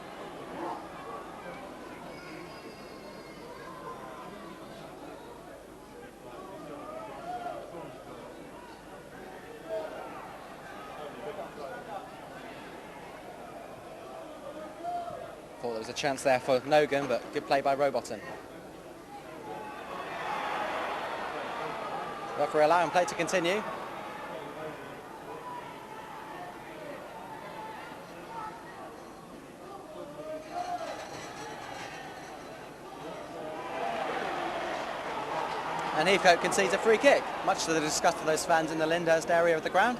Thought there was a chance there for Nogan, but good play by Rowbottom. Referee allowing play to continue. And Heathcote concedes a free kick, much to the disgust of those fans in the Lyndhurst area of the ground.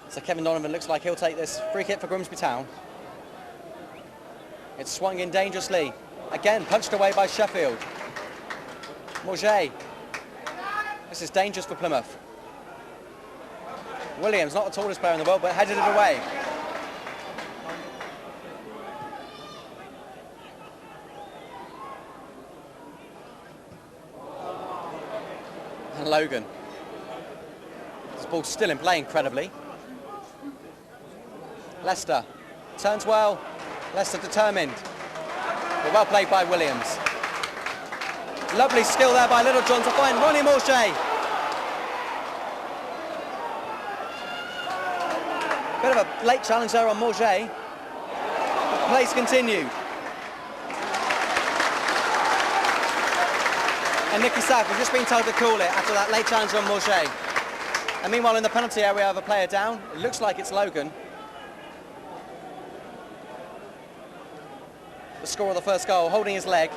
So Kevin Donovan looks like he'll take this free kick for Grimsby Town. It's swung in dangerously. Again, punched away by Sheffield. Morget. This is dangerous for Plymouth. Williams, not the tallest player in the world, but headed it away. And Logan. This ball's still in play incredibly. Leicester turns well. Leicester determined. But well played by Williams. Lovely skill there by Littlejohn to find Ronnie Morchet. Bit of a late challenge there on Morchet. The plays continued. And Nicky South has just been told to call it after that late challenge on Morchet. And meanwhile in the penalty area we have a player down. It looks like it's Logan. The scorer of the first goal, holding his leg.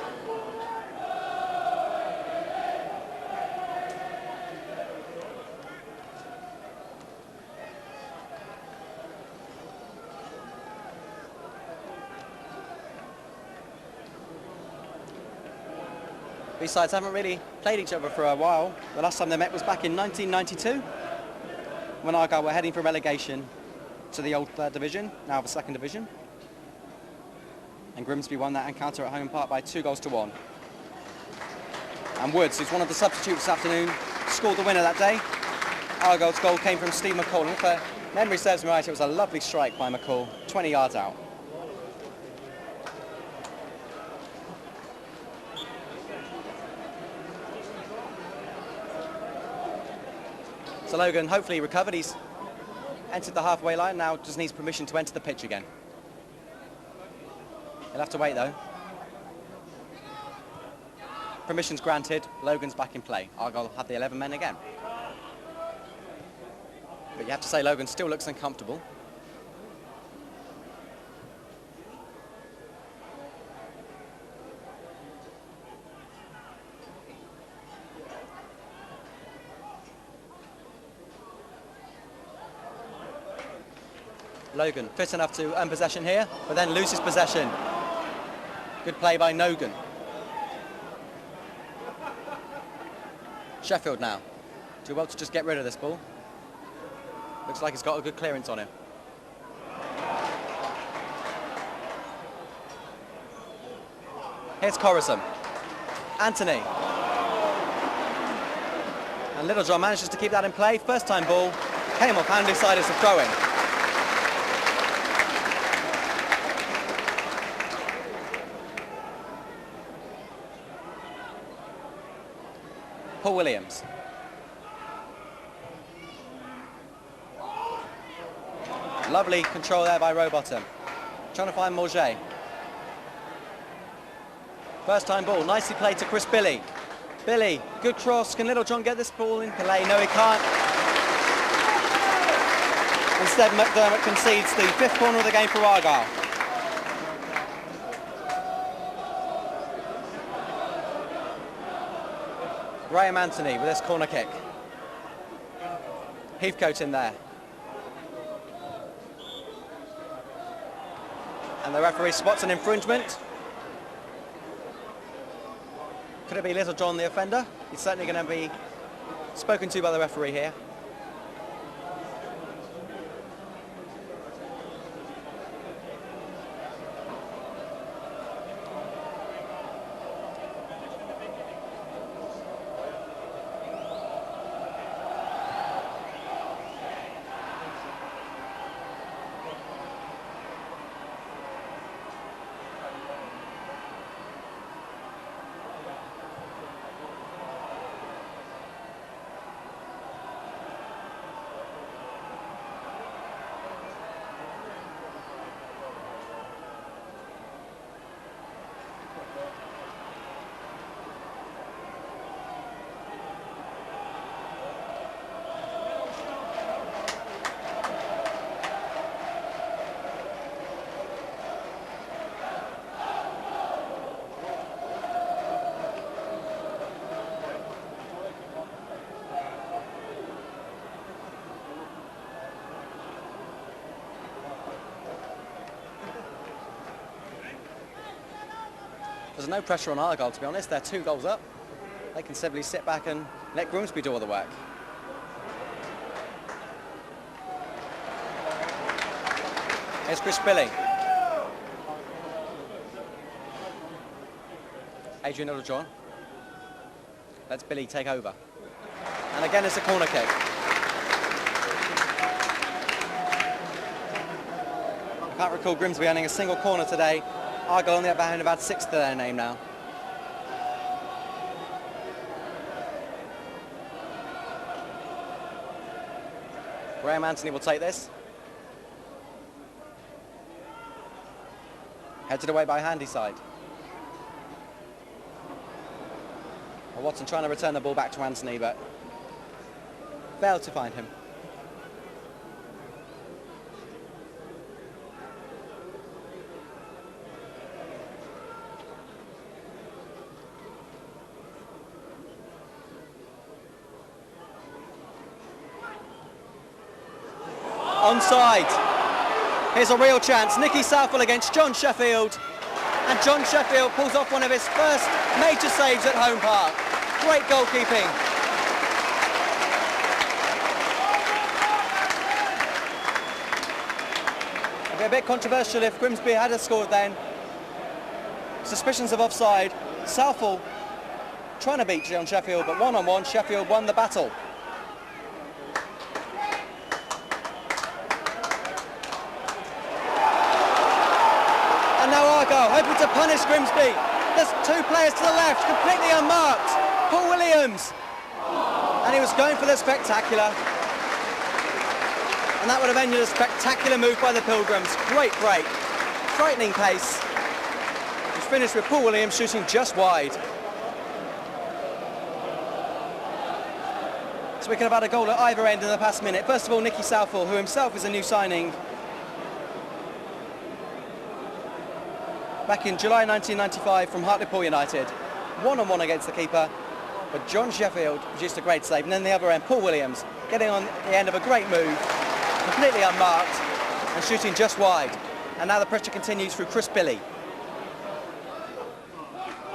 These sides haven't really played each other for a while. The last time they met was back in 1992, when Argyle were heading for relegation to the old third division, now the second division. And Grimsby won that encounter at home park by 2-1. And Woods, who's one of the substitutes this afternoon, scored the winner that day. Argyle's goal came from Steve McCall. And if memory serves me right, it was a lovely strike by McCall, 20 yards out. So Logan hopefully recovered. He's entered the halfway line, now just needs permission to enter the pitch again. He'll have to wait though. Permission's granted, Logan's back in play. Argyle have the 11 men again. But you have to say Logan still looks uncomfortable. Logan fit enough to earn possession here, but then loses possession. Good play by Nogan. Sheffield now. Do well to just get rid of this ball. Looks like he's got a good clearance on him. Here's Coruscant. Anthony. And Littlejohn manages to keep that in play. First time ball. Came off hand side as a throw-in. Paul Williams. Lovely control there by Rowbottom. Trying to find Morget. First time ball, nicely played to Chris Billy. Billy, good cross. Can Littlejohn get this ball in play? No, he can't. Instead, McDermott concedes the 5th corner of the game for Argyle. Graham Anthony with this corner kick. Heathcote in there. And the referee spots an infringement. Could it be Littlejohn the offender? He's certainly going to be spoken to by the referee here. There's no pressure on Argyle, to be honest. They're 2 goals up. They can simply sit back and let Grimsby do all the work. Here's Chris Billy. Adrian Littlejohn. Let's Billy take over. And again, it's a corner kick. I can't recall Grimsby earning a single corner today. Argyle, on the other hand, have had 6 to their name now. Graham Anthony will take this. Headed away by Handyside. Watson trying to return the ball back to Anthony, but failed to find him. Onside. Here's a real chance. Nicky Southwell against John Sheffield. And John Sheffield pulls off one of his first major saves at home park. Great goalkeeping. It'd be a bit controversial if Grimsby had scored then. Suspicions of offside. Southwell trying to beat John Sheffield, but one-on-one, Sheffield won the battle. And now Argyle hoping to punish Grimsby. There's 2 players to the left, completely unmarked. Paul Williams. And he was going for the spectacular. And that would have ended a spectacular move by the Pilgrims. Great break. Frightening pace. It's finished with Paul Williams shooting just wide. So we could have had a goal at either end in the past minute. First of all, Nicky Southwell, who himself is a new signing. Back in July 1995 from Hartlepool United. One-on-one against the keeper. But John Sheffield produced a great save. And then the other end, Paul Williams, getting on the end of a great move. Completely unmarked and shooting just wide. And now the pressure continues through Chris Billy.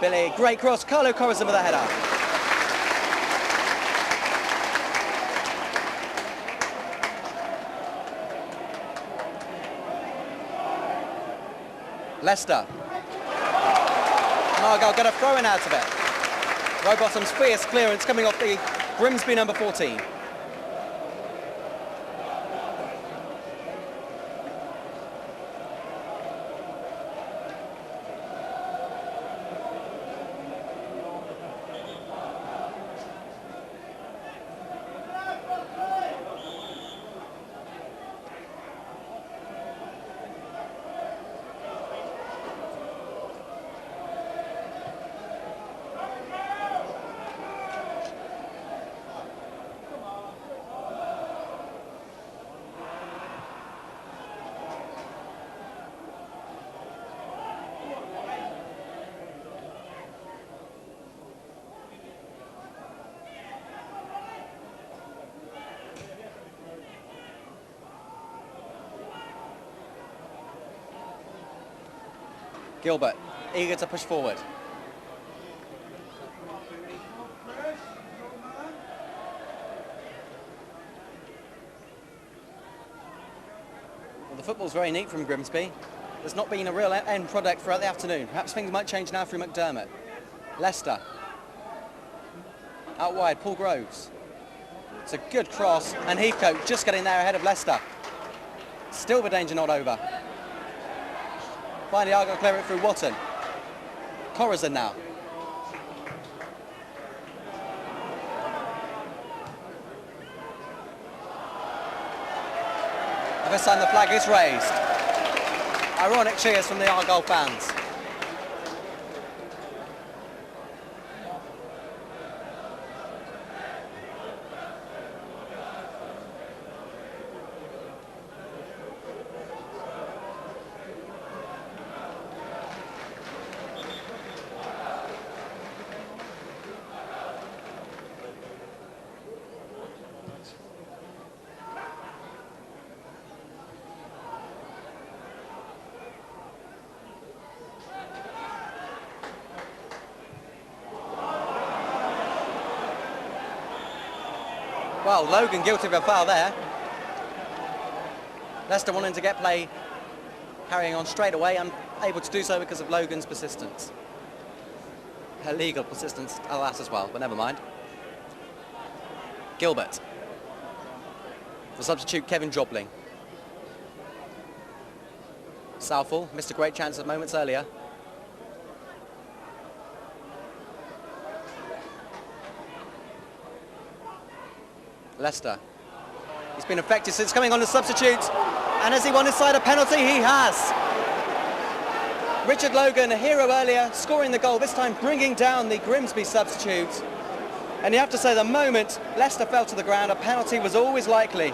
Billy, great cross. Carlo Corazon with a header. Leicester. And Argyle get a throw-in out of it. Rowbottom's fierce clearance coming off the Grimsby number 14. Gilbert, eager to push forward. Well, the football's very neat from Grimsby. There's not been a real end product throughout the afternoon. Perhaps things might change now through McDermott. Leicester. Out wide, Paul Groves. It's a good cross, and Heathcote just getting there ahead of Leicester. Still the danger not over. Finally, Argyle clear it through Watton. Corazon now. And this time the flag is raised. Ironic cheers from the Argyle fans. Well, Logan guilty of a foul there. Leicester wanting to get play carrying on straight away, unable to do so because of Logan's persistence. Illegal persistence, alas, as well, but never mind. Gilbert. The substitute, Kevin Jobling. Southall missed a great chance at moments earlier. Leicester. He's been effective since coming on as substitute. And has he won his side a penalty? He has. Richard Logan, a hero earlier, scoring the goal, this time bringing down the Grimsby substitute. And you have to say, the moment Leicester fell to the ground, a penalty was always likely.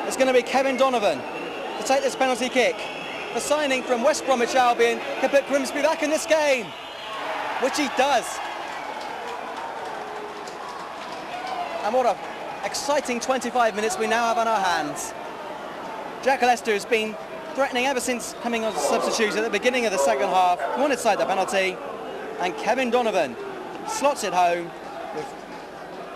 It's going to be Kevin Donovan to take this penalty kick. The signing from West Bromwich Albion can put Grimsby back in this game, which he does. And what an exciting 25 minutes we now have on our hands. Jack Leicester has been threatening ever since coming on as a substitute at the beginning of the second half. He wanted to cite the penalty, and Kevin Donovan slots it home with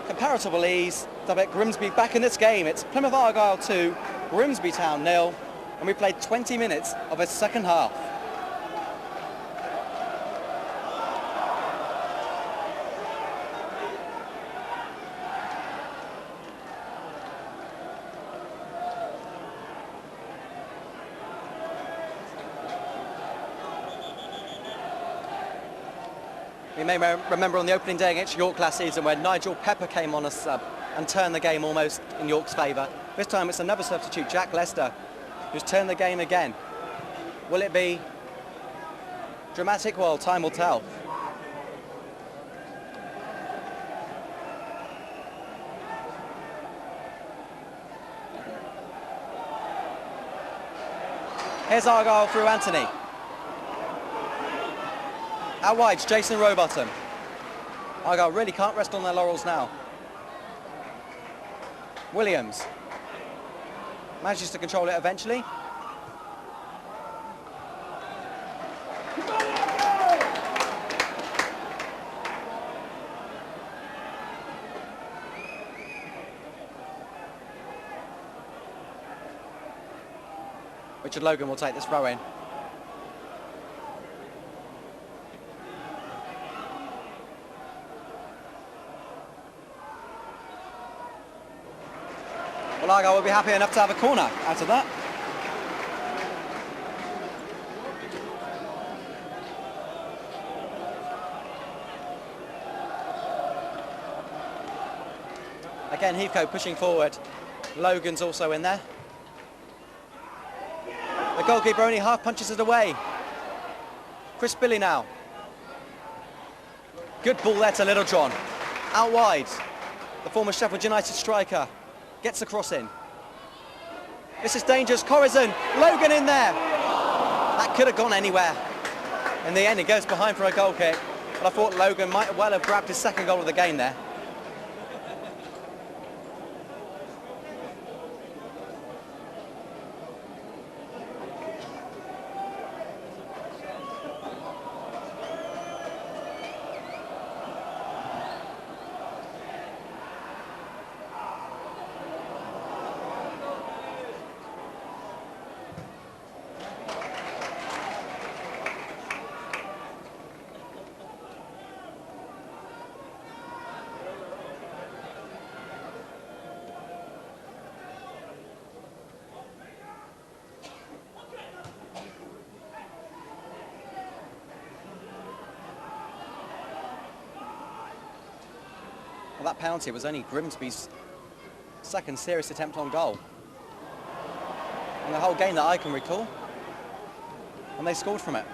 comparative ease to put Grimsby back in this game. It's Plymouth Argyle 2, Grimsby Town 0, and we played 20 minutes of a second half. You may remember on the opening day against York last season when Nigel Pepper came on as sub and turned the game almost in York's favour. This time it's another substitute, Jack Leicester, who's turned the game again. Will it be dramatic? Well, time will tell. Here's Argyle through Anthony. Out wide, Jason Rowbottom. Argyle really can't rest on their laurels now. Williams manages to control it eventually. Richard Logan will take this throw in. Well, Argyle will be happy enough to have a corner out of that. Again, Heathcote pushing forward. Logan's also in there. The goalkeeper only half punches it away. Chris Billy now. Good ball there to Littlejohn. Out wide. The former Sheffield United striker gets the cross in. This is dangerous. Corazon, Logan in there. That could have gone anywhere. In the end, it goes behind for a goal kick. But I thought Logan might well have grabbed his second goal of the game there. Well, that penalty was only Grimsby's second serious attempt on goal in the whole game that I can recall, and they scored from it.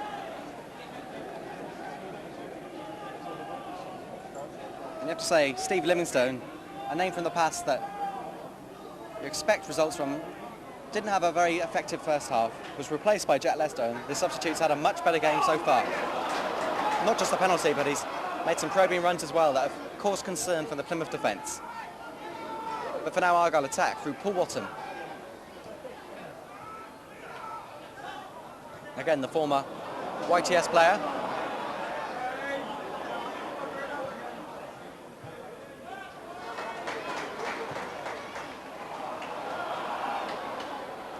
And you have to say, Steve Livingstone, a name from the past that you expect results from, didn't have a very effective first half, was replaced by Jack Leicester, and the substitute's had a much better game so far. Not just the penalty, but he's made some probing runs as well that have caused concern from the Plymouth defence. But for now, Argyle attack through Paul Watton. Again, the former YTS player.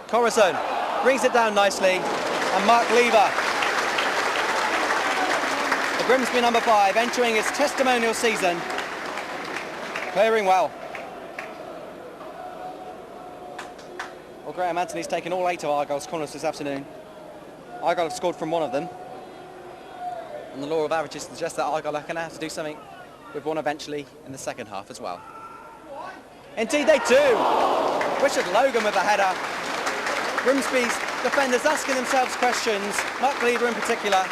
Corazon brings it down nicely, and Mark Lever The Grimsby number 5 entering its testimonial season. Clearing well. Well, Graham Anthony's taken all 8 of Argyle's corners this afternoon. Argyle have scored from one of them. And the law of averages suggests that Argyle are going to have to do something with one eventually in the second half as well. Indeed they do! Richard Logan with a header. Grimsby's defenders asking themselves questions, Mark Leader in particular,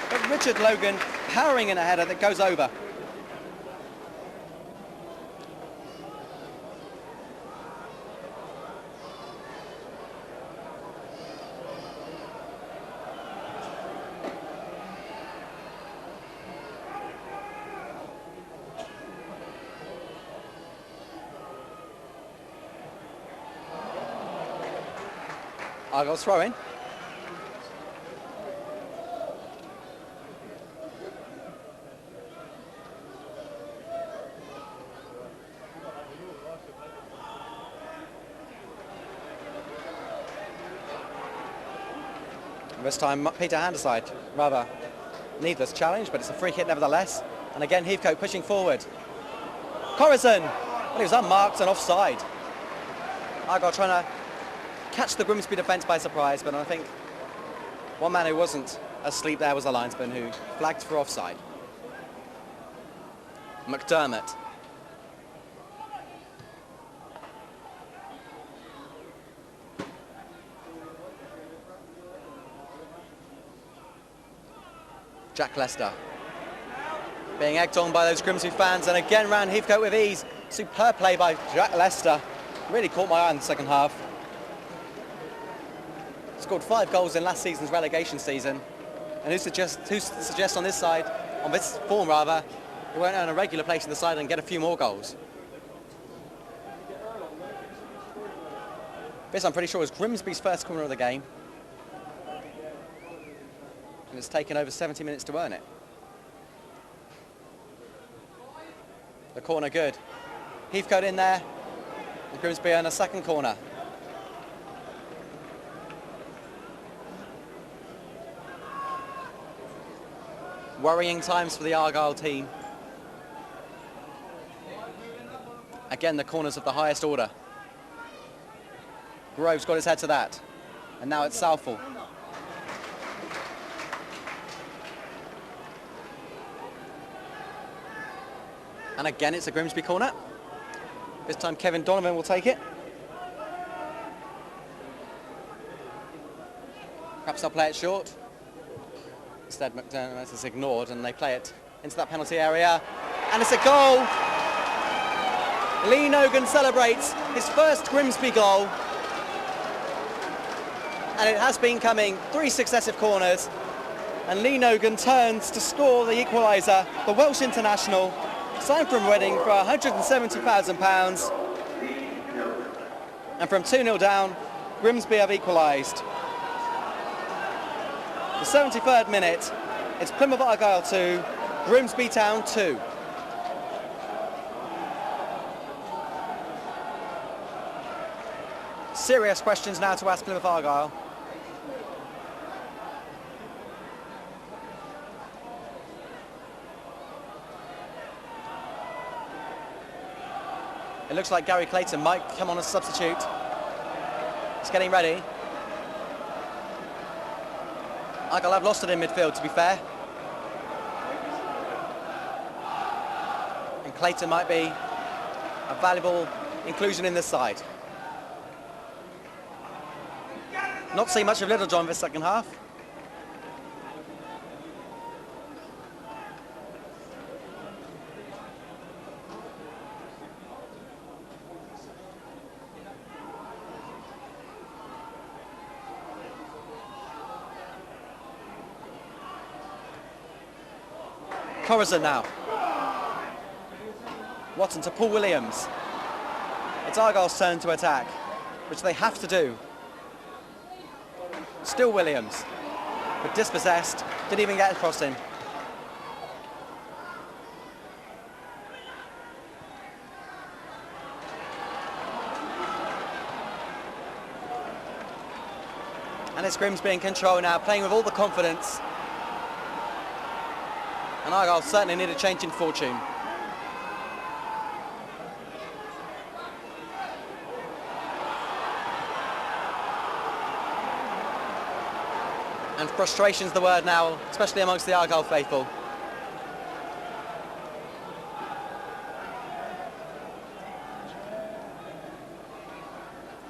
but Richard Logan powering in a header that goes over. Argyle's throw in. This time Peter Handeside, rather needless challenge, but it's a free hit nevertheless. And again Heathcote pushing forward. Corazon, well, he was unmarked and offside. Argyle trying to catch the Grimsby defence by surprise, but I think one man who wasn't asleep there was the linesman who flagged for offside. McDermott. Jack Lester being egged on by those Grimsby fans, and again round Heathcote with ease. Superb play by Jack Lester. Really caught my eye in the second half. Scored 5 goals in last season's relegation season, and who suggests on this side, on this form rather, he won't earn a regular place in the side and get a few more goals. This I'm pretty sure was Grimsby's first corner of the game, and it's taken over 70 minutes to earn it. The corner good. Heathcote in there, and Grimsby earn a second corner. Worrying times for the Argyle team. Again, the corners of the highest order. Grove's got his head to that. And now it's Southall. And again, it's a Grimsby corner. This time Kevin Donovan will take it. Perhaps they'll play it short. Instead, McDermott is ignored and they play it into that penalty area. And it's a goal! Lee Nogan celebrates his first Grimsby goal. And it has been coming 3 successive corners. And Lee Nogan turns to score the equaliser, the Welsh international, signed from Reading for £170,000. And from 2-0 down, Grimsby have equalised. The 73rd minute, it's Plymouth Argyle 2, Grimsby Town 2. Serious questions now to ask Plymouth Argyle. It looks like Gary Clayton might come on as a substitute. He's getting ready. Argyle have lost it in midfield, to be fair. And Clayton might be a valuable inclusion in this side. Not seen much of Littlejohn this second half. Corazon now. Watson to Paul Williams. It's Argyle's turn to attack, which they have to do. Still Williams, but dispossessed, didn't even get across him. And it's Grimsby in control now, playing with all the confidence. And Argyle certainly need a change in fortune. And frustration's the word now, especially amongst the Argyle faithful.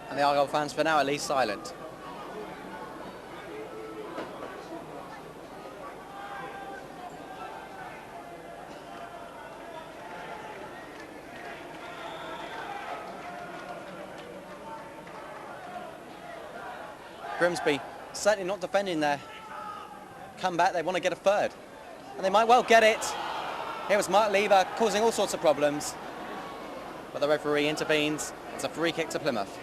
And the Argyle fans, for now at least, silent. Grimsby certainly not defending their comeback. They want to get a third. And they might well get it. Here was Mark Lever causing all sorts of problems. But the referee intervenes. It's a free kick to Plymouth.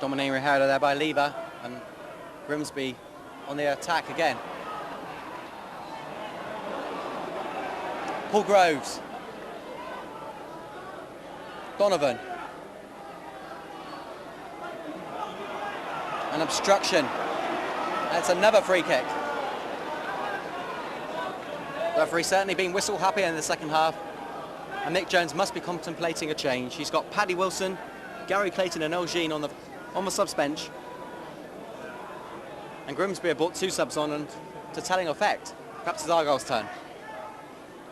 Dominating header there by Lever, and Grimsby on the attack again. Paul Groves. Donovan. An obstruction. That's another free kick. The referee certainly being whistle happy in the second half. And Mick Jones must be contemplating a change. He's got Paddy Wilson, Gary Clayton and Elgin on the subs bench. And Grimsby have brought two subs on, and to telling effect. Perhaps it's Argyle's turn.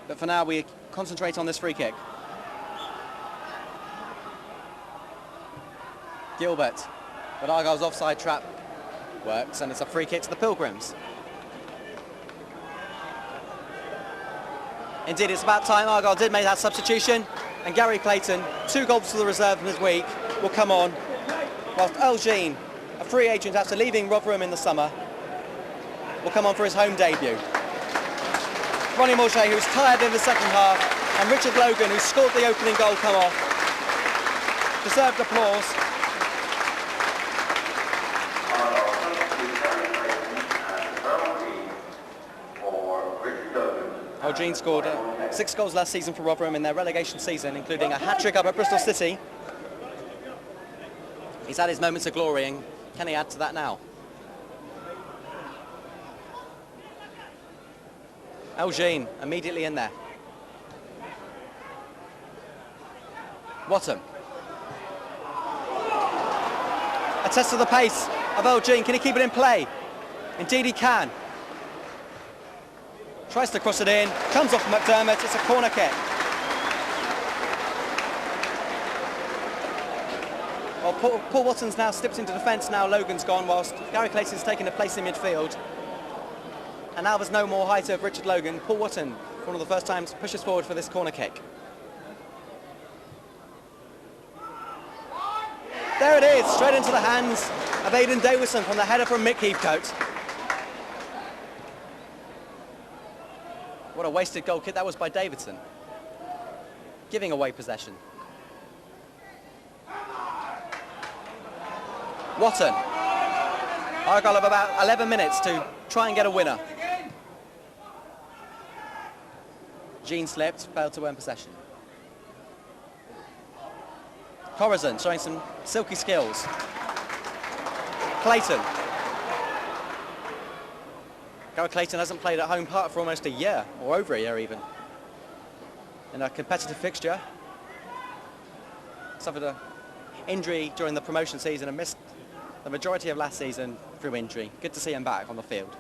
But for now we concentrate on this free kick. Gilbert, but Argyle's offside trap works, and it's a free kick to the Pilgrims. Indeed, it's about time Argyle did make that substitution, and Gary Clayton, 2 goals for the reserve this week, will come on, whilst Elgin, a free agent after leaving Rotherham in the summer, will come on for his home debut. Ronnie Morget, who was tired in the second half, and Richard Logan, who scored the opening goal, come off. Deserved applause. Elgin scored 6 goals last season for Rotherham in their relegation season, including a hat-trick up at Bristol City. He's had his moments of glory, and can he add to that now? Elgin immediately in there. Watton. A test of the pace of Elgin. Can he keep it in play? Indeed he can. Tries to cross it in, comes off McDermott, it's a corner kick. Well, Paul Watton's now slipped into defence, now Logan's gone, whilst Gary Clayton's taken a place in midfield. And now there's no more height of Richard Logan. Paul Watton, for one of the first times, pushes forward for this corner kick. There it is, straight into the hands of Aidan Davison from the header from Mick Heathcote. What a wasted goal kick that was by Davidson. Giving away possession. Watton. Argyle have about 11 minutes to try and get a winner. Jean slipped, failed to earn possession. Corazon showing some silky skills. Clayton. Gary Clayton hasn't played at home park for almost a year, or over a year even. In a competitive fixture. Suffered an injury during the promotion season and missed the majority of last season through injury. Good to see him back on the field.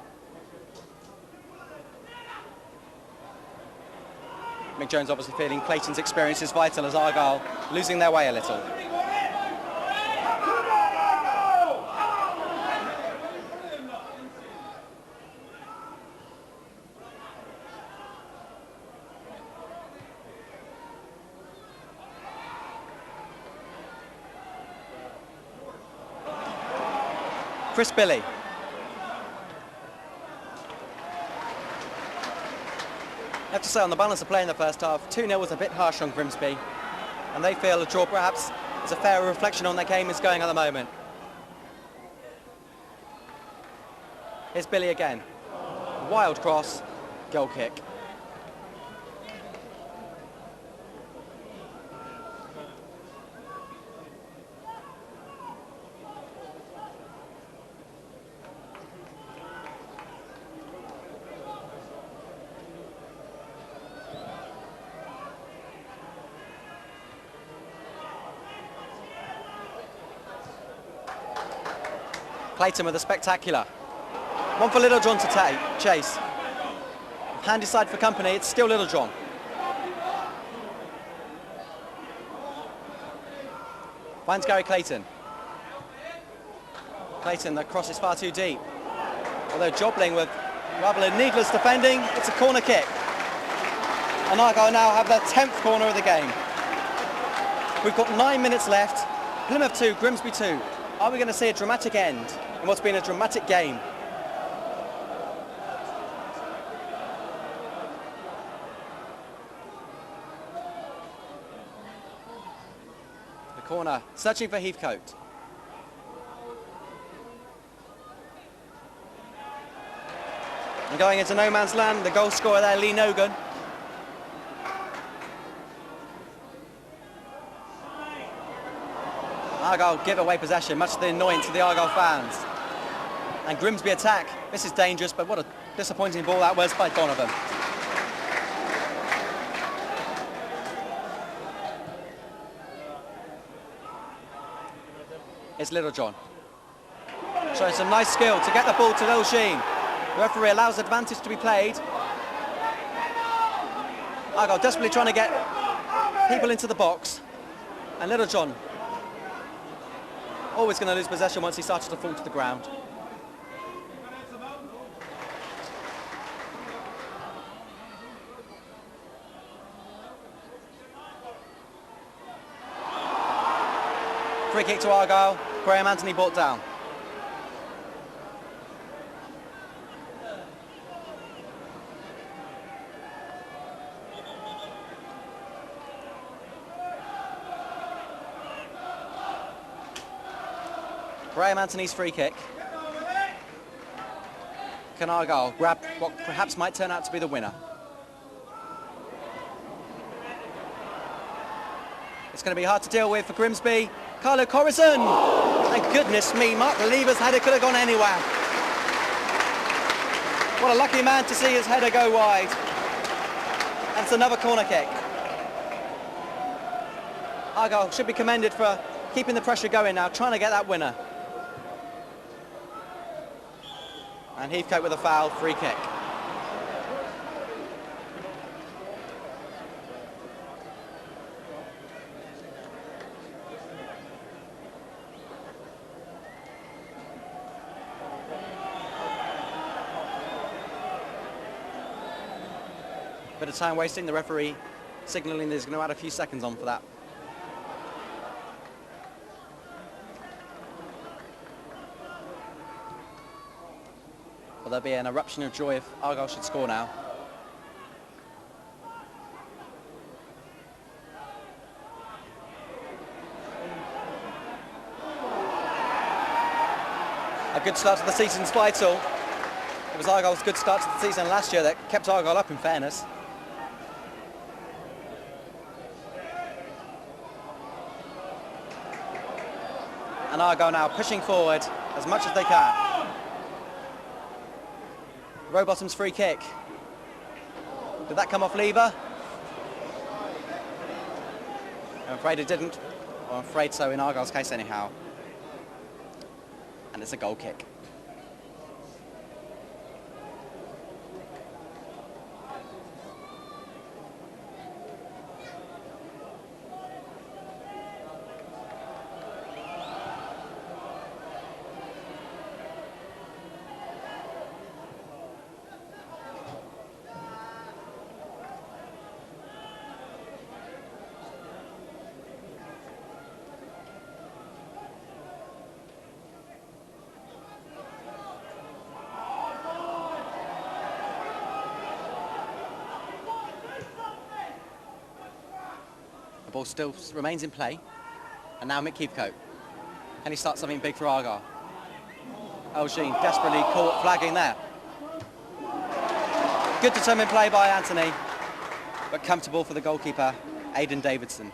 Mick Jones obviously feeling Clayton's experience is vital as Argyle losing their way a little. Chris Billy. I have to say, on the balance of play in the first half, 2-0 was a bit harsh on Grimsby, and they feel a draw perhaps is a fair reflection on their game is going at the moment. Here's Billy again. Wild cross, goal kick. Clayton with a spectacular. One for Little John to chase. Handy side for company, it's still Little John. Finds Gary Clayton. Clayton, the cross is far too deep. Although Jobling with rather needless defending, it's a corner kick. And Argyle now have their 10th corner of the game. We've got 9 minutes left. Plymouth 2, Grimsby 2. Are we going to see a dramatic end in what's been a dramatic game? The corner, searching for Heathcote. And going into no man's land, the goal scorer there, Lee Nogan. Argyle give away possession, much to the annoyance of the Argyle fans. And Grimsby attack. This is dangerous, but what a disappointing ball that was by Donovan. It's Little John. Showing some nice skill to get the ball to Lil Sheen. The referee allows advantage to be played. Argyle desperately trying to get people into the box. And Little John always going to lose possession once he started to fall to the ground. Free kick to Argyle. Graham Anthony brought down. Graham Anthony's free kick. Can Argyle grab what perhaps might turn out to be the winner? It's going to be hard to deal with for Grimsby. Carlo Corison! Thank goodness me, Mark Lever's header could have gone anywhere. What a lucky man to see his header go wide. And it's another corner kick. Argyle should be commended for keeping the pressure going now, trying to get that winner. And Heathcote with a foul, free kick. Bit of time wasting, the referee signalling there's going to add a few seconds on for that. Well, there'll be an eruption of joy if Argyle should score now. A good start to the season is vital. It was Argyle's good start to the season last year that kept Argyle up, in fairness. And Argyle now pushing forward as much as they can. Rowbottom's free kick. Did that come off Lever? I'm afraid it didn't. Well, I'm afraid so in Argyle's case anyhow. And it's a goal kick. The ball still remains in play. And now Mick Heathcote. Can he start something big for Argyle? Elgin desperately caught flagging there. Good determined play by Anthony, but comfortable for the goalkeeper, Aidan Davidson.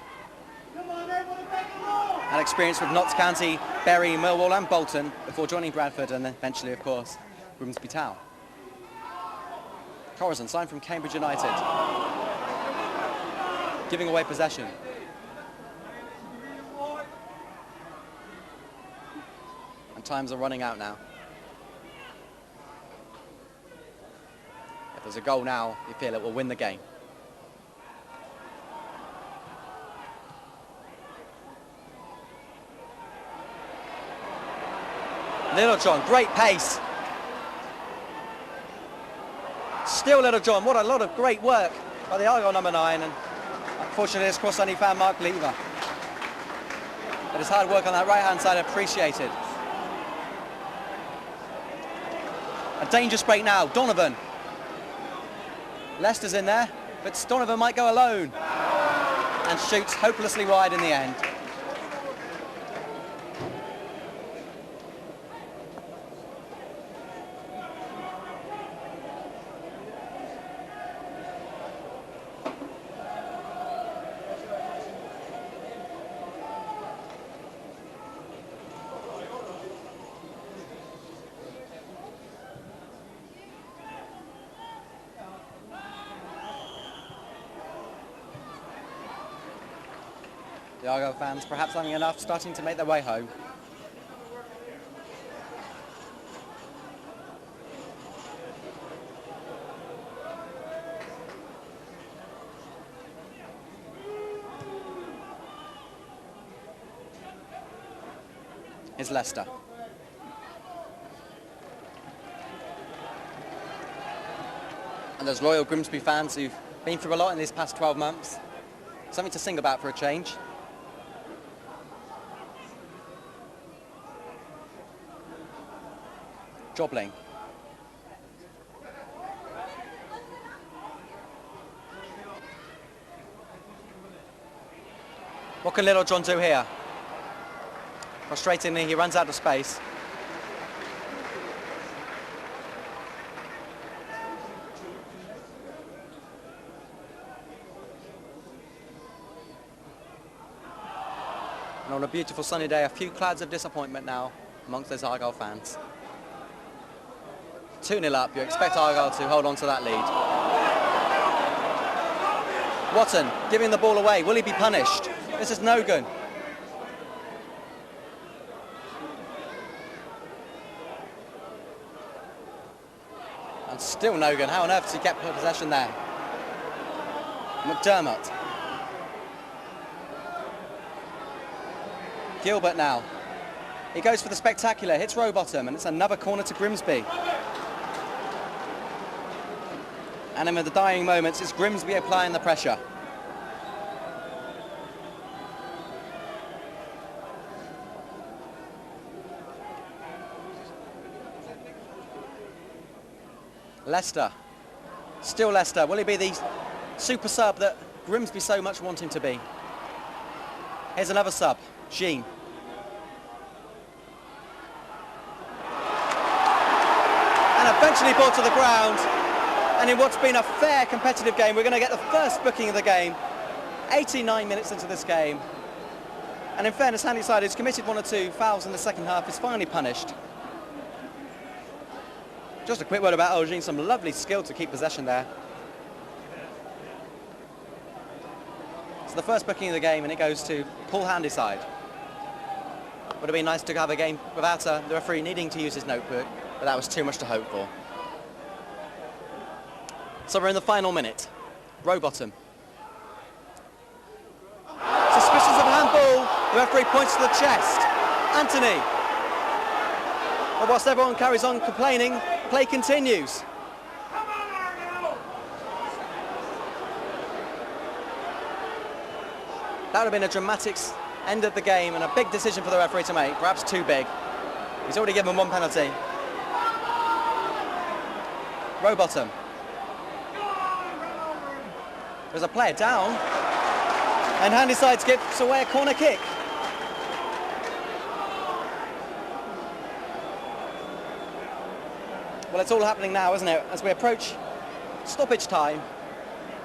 Had experience with Notts County, Bury, Millwall and Bolton before joining Bradford and eventually, of course, Grimsby Town. Corazon signed from Cambridge United, giving away possession. And times are running out now. If there's a goal now, you feel it will win the game. Littlejohn, great pace. Still Littlejohn, what a lot of great work by the Argyle number 9, and unfortunately his cross only found Mark Lever. But his hard work on that right-hand side appreciated. A dangerous break now, Donovan. Leicester's in there, but Donovan might go alone and shoots hopelessly wide in the end. The Argyle fans perhaps having enough, starting to make their way home. Is Leicester. And those loyal Grimsby fans who've been through a lot in these past 12 months. Something to sing about for a change. Jobling. What can Littlejohn do here? Frustratingly, he runs out of space. And on a beautiful sunny day, a few clouds of disappointment now amongst those Argyle fans. 2-0 up, you expect Argyle to hold on to that lead. Watton giving the ball away, will he be punished? This is no good. And still Nogan, how on earth does he get possession there? McDermott. Gilbert now. He goes for the spectacular, hits Rowbottom, and it's another corner to Grimsby. And in the dying moments, it's Grimsby applying the pressure. Leicester. Still Leicester. Will he be the super sub that Grimsby so much want him to be? Here's another sub, Jean. And eventually brought to the ground. And in what's been a fair competitive game, we're going to get the first booking of the game. 89 minutes into this game. And in fairness, Handyside, who's committed 1 or 2 fouls in the second half, is finally punished. Just a quick word about Elgin, some lovely skill to keep possession there. So the first booking of the game, and it goes to Paul Handyside. Would have been nice to have a game without the referee needing to use his notebook, but that was too much to hope for. So we're in the final minute. Rowbottom. Suspicions of handball. The referee points to the chest. Anthony. But whilst everyone carries on complaining, play continues. That would have been a dramatic end of the game and a big decision for the referee to make, perhaps too big. He's already given 1 penalty. Rowbottom. There's a player down, and Handyside gives away a corner kick. Well, it's all happening now, isn't it? As we approach stoppage time,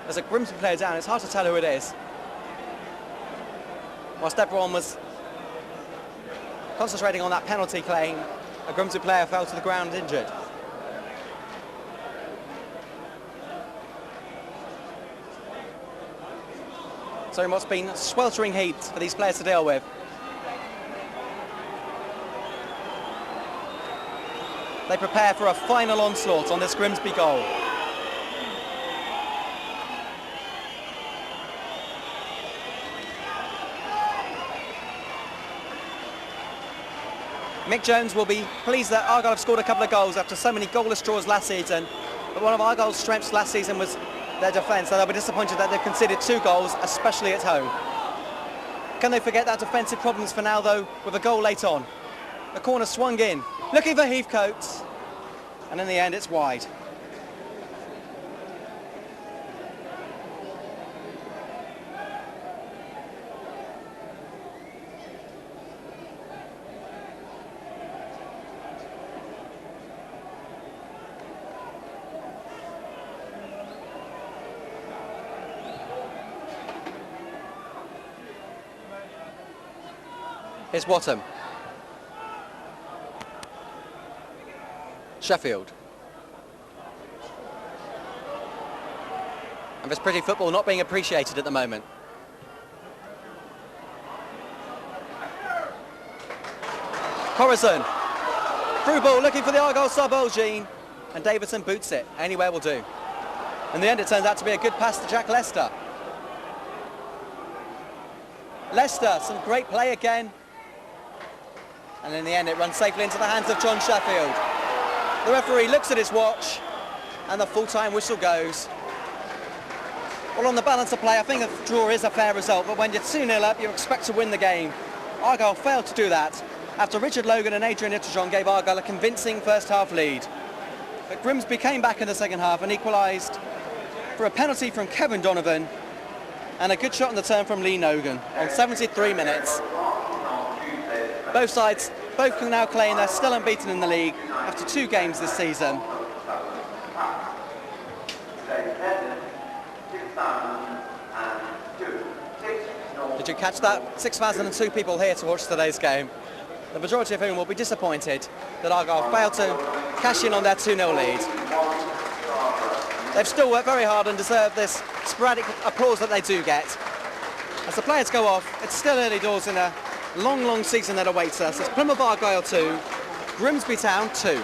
there's a Grimsby player down. It's hard to tell who it is. Whilst everyone was concentrating on that penalty claim, a Grimsby player fell to the ground injured. So in what's been sweltering heat for these players to deal with. They prepare for a final onslaught on this Grimsby goal. Mick Jones will be pleased that Argyle have scored a couple of goals after so many goalless draws last season. But one of Argyle's strengths last season was their defence, so they'll be disappointed that they've conceded 2 goals, especially at home. Can they forget that defensive problems for now, though, with a goal late on? The corner swung in, looking for Heathcote, and in the end it's wide. Here's Wattham. Sheffield. And this pretty football not being appreciated at the moment. Corazon. Through ball, looking for the Argyle sub, Gene. And Davidson boots it. Anywhere will do. In the end, it turns out to be a good pass to Jack Lester. Lester, some great play again. And in the end, it runs safely into the hands of John Sheffield. The referee looks at his watch, and the full-time whistle goes. Well, on the balance of play, I think a draw is a fair result, but when you're 2-0 up, you expect to win the game. Argyle failed to do that after Richard Logan and Adrian Itterjon gave Argyle a convincing first-half lead. But Grimsby came back in the second half and equalised for a penalty from Kevin Donovan and a good shot on the turn from Lee Nogan on 73 minutes. Both sides can now claim they're still unbeaten in the league after 2 games this season. Did you catch that? 6,002 people here to watch today's game. The majority of whom will be disappointed that Argyle failed to cash in on their 2-0 lead. They've still worked very hard and deserve this sporadic applause that they do get. As the players go off, it's still early doors in a long season that awaits us. It's Plymouth Argyle 2, Grimsby Town 2.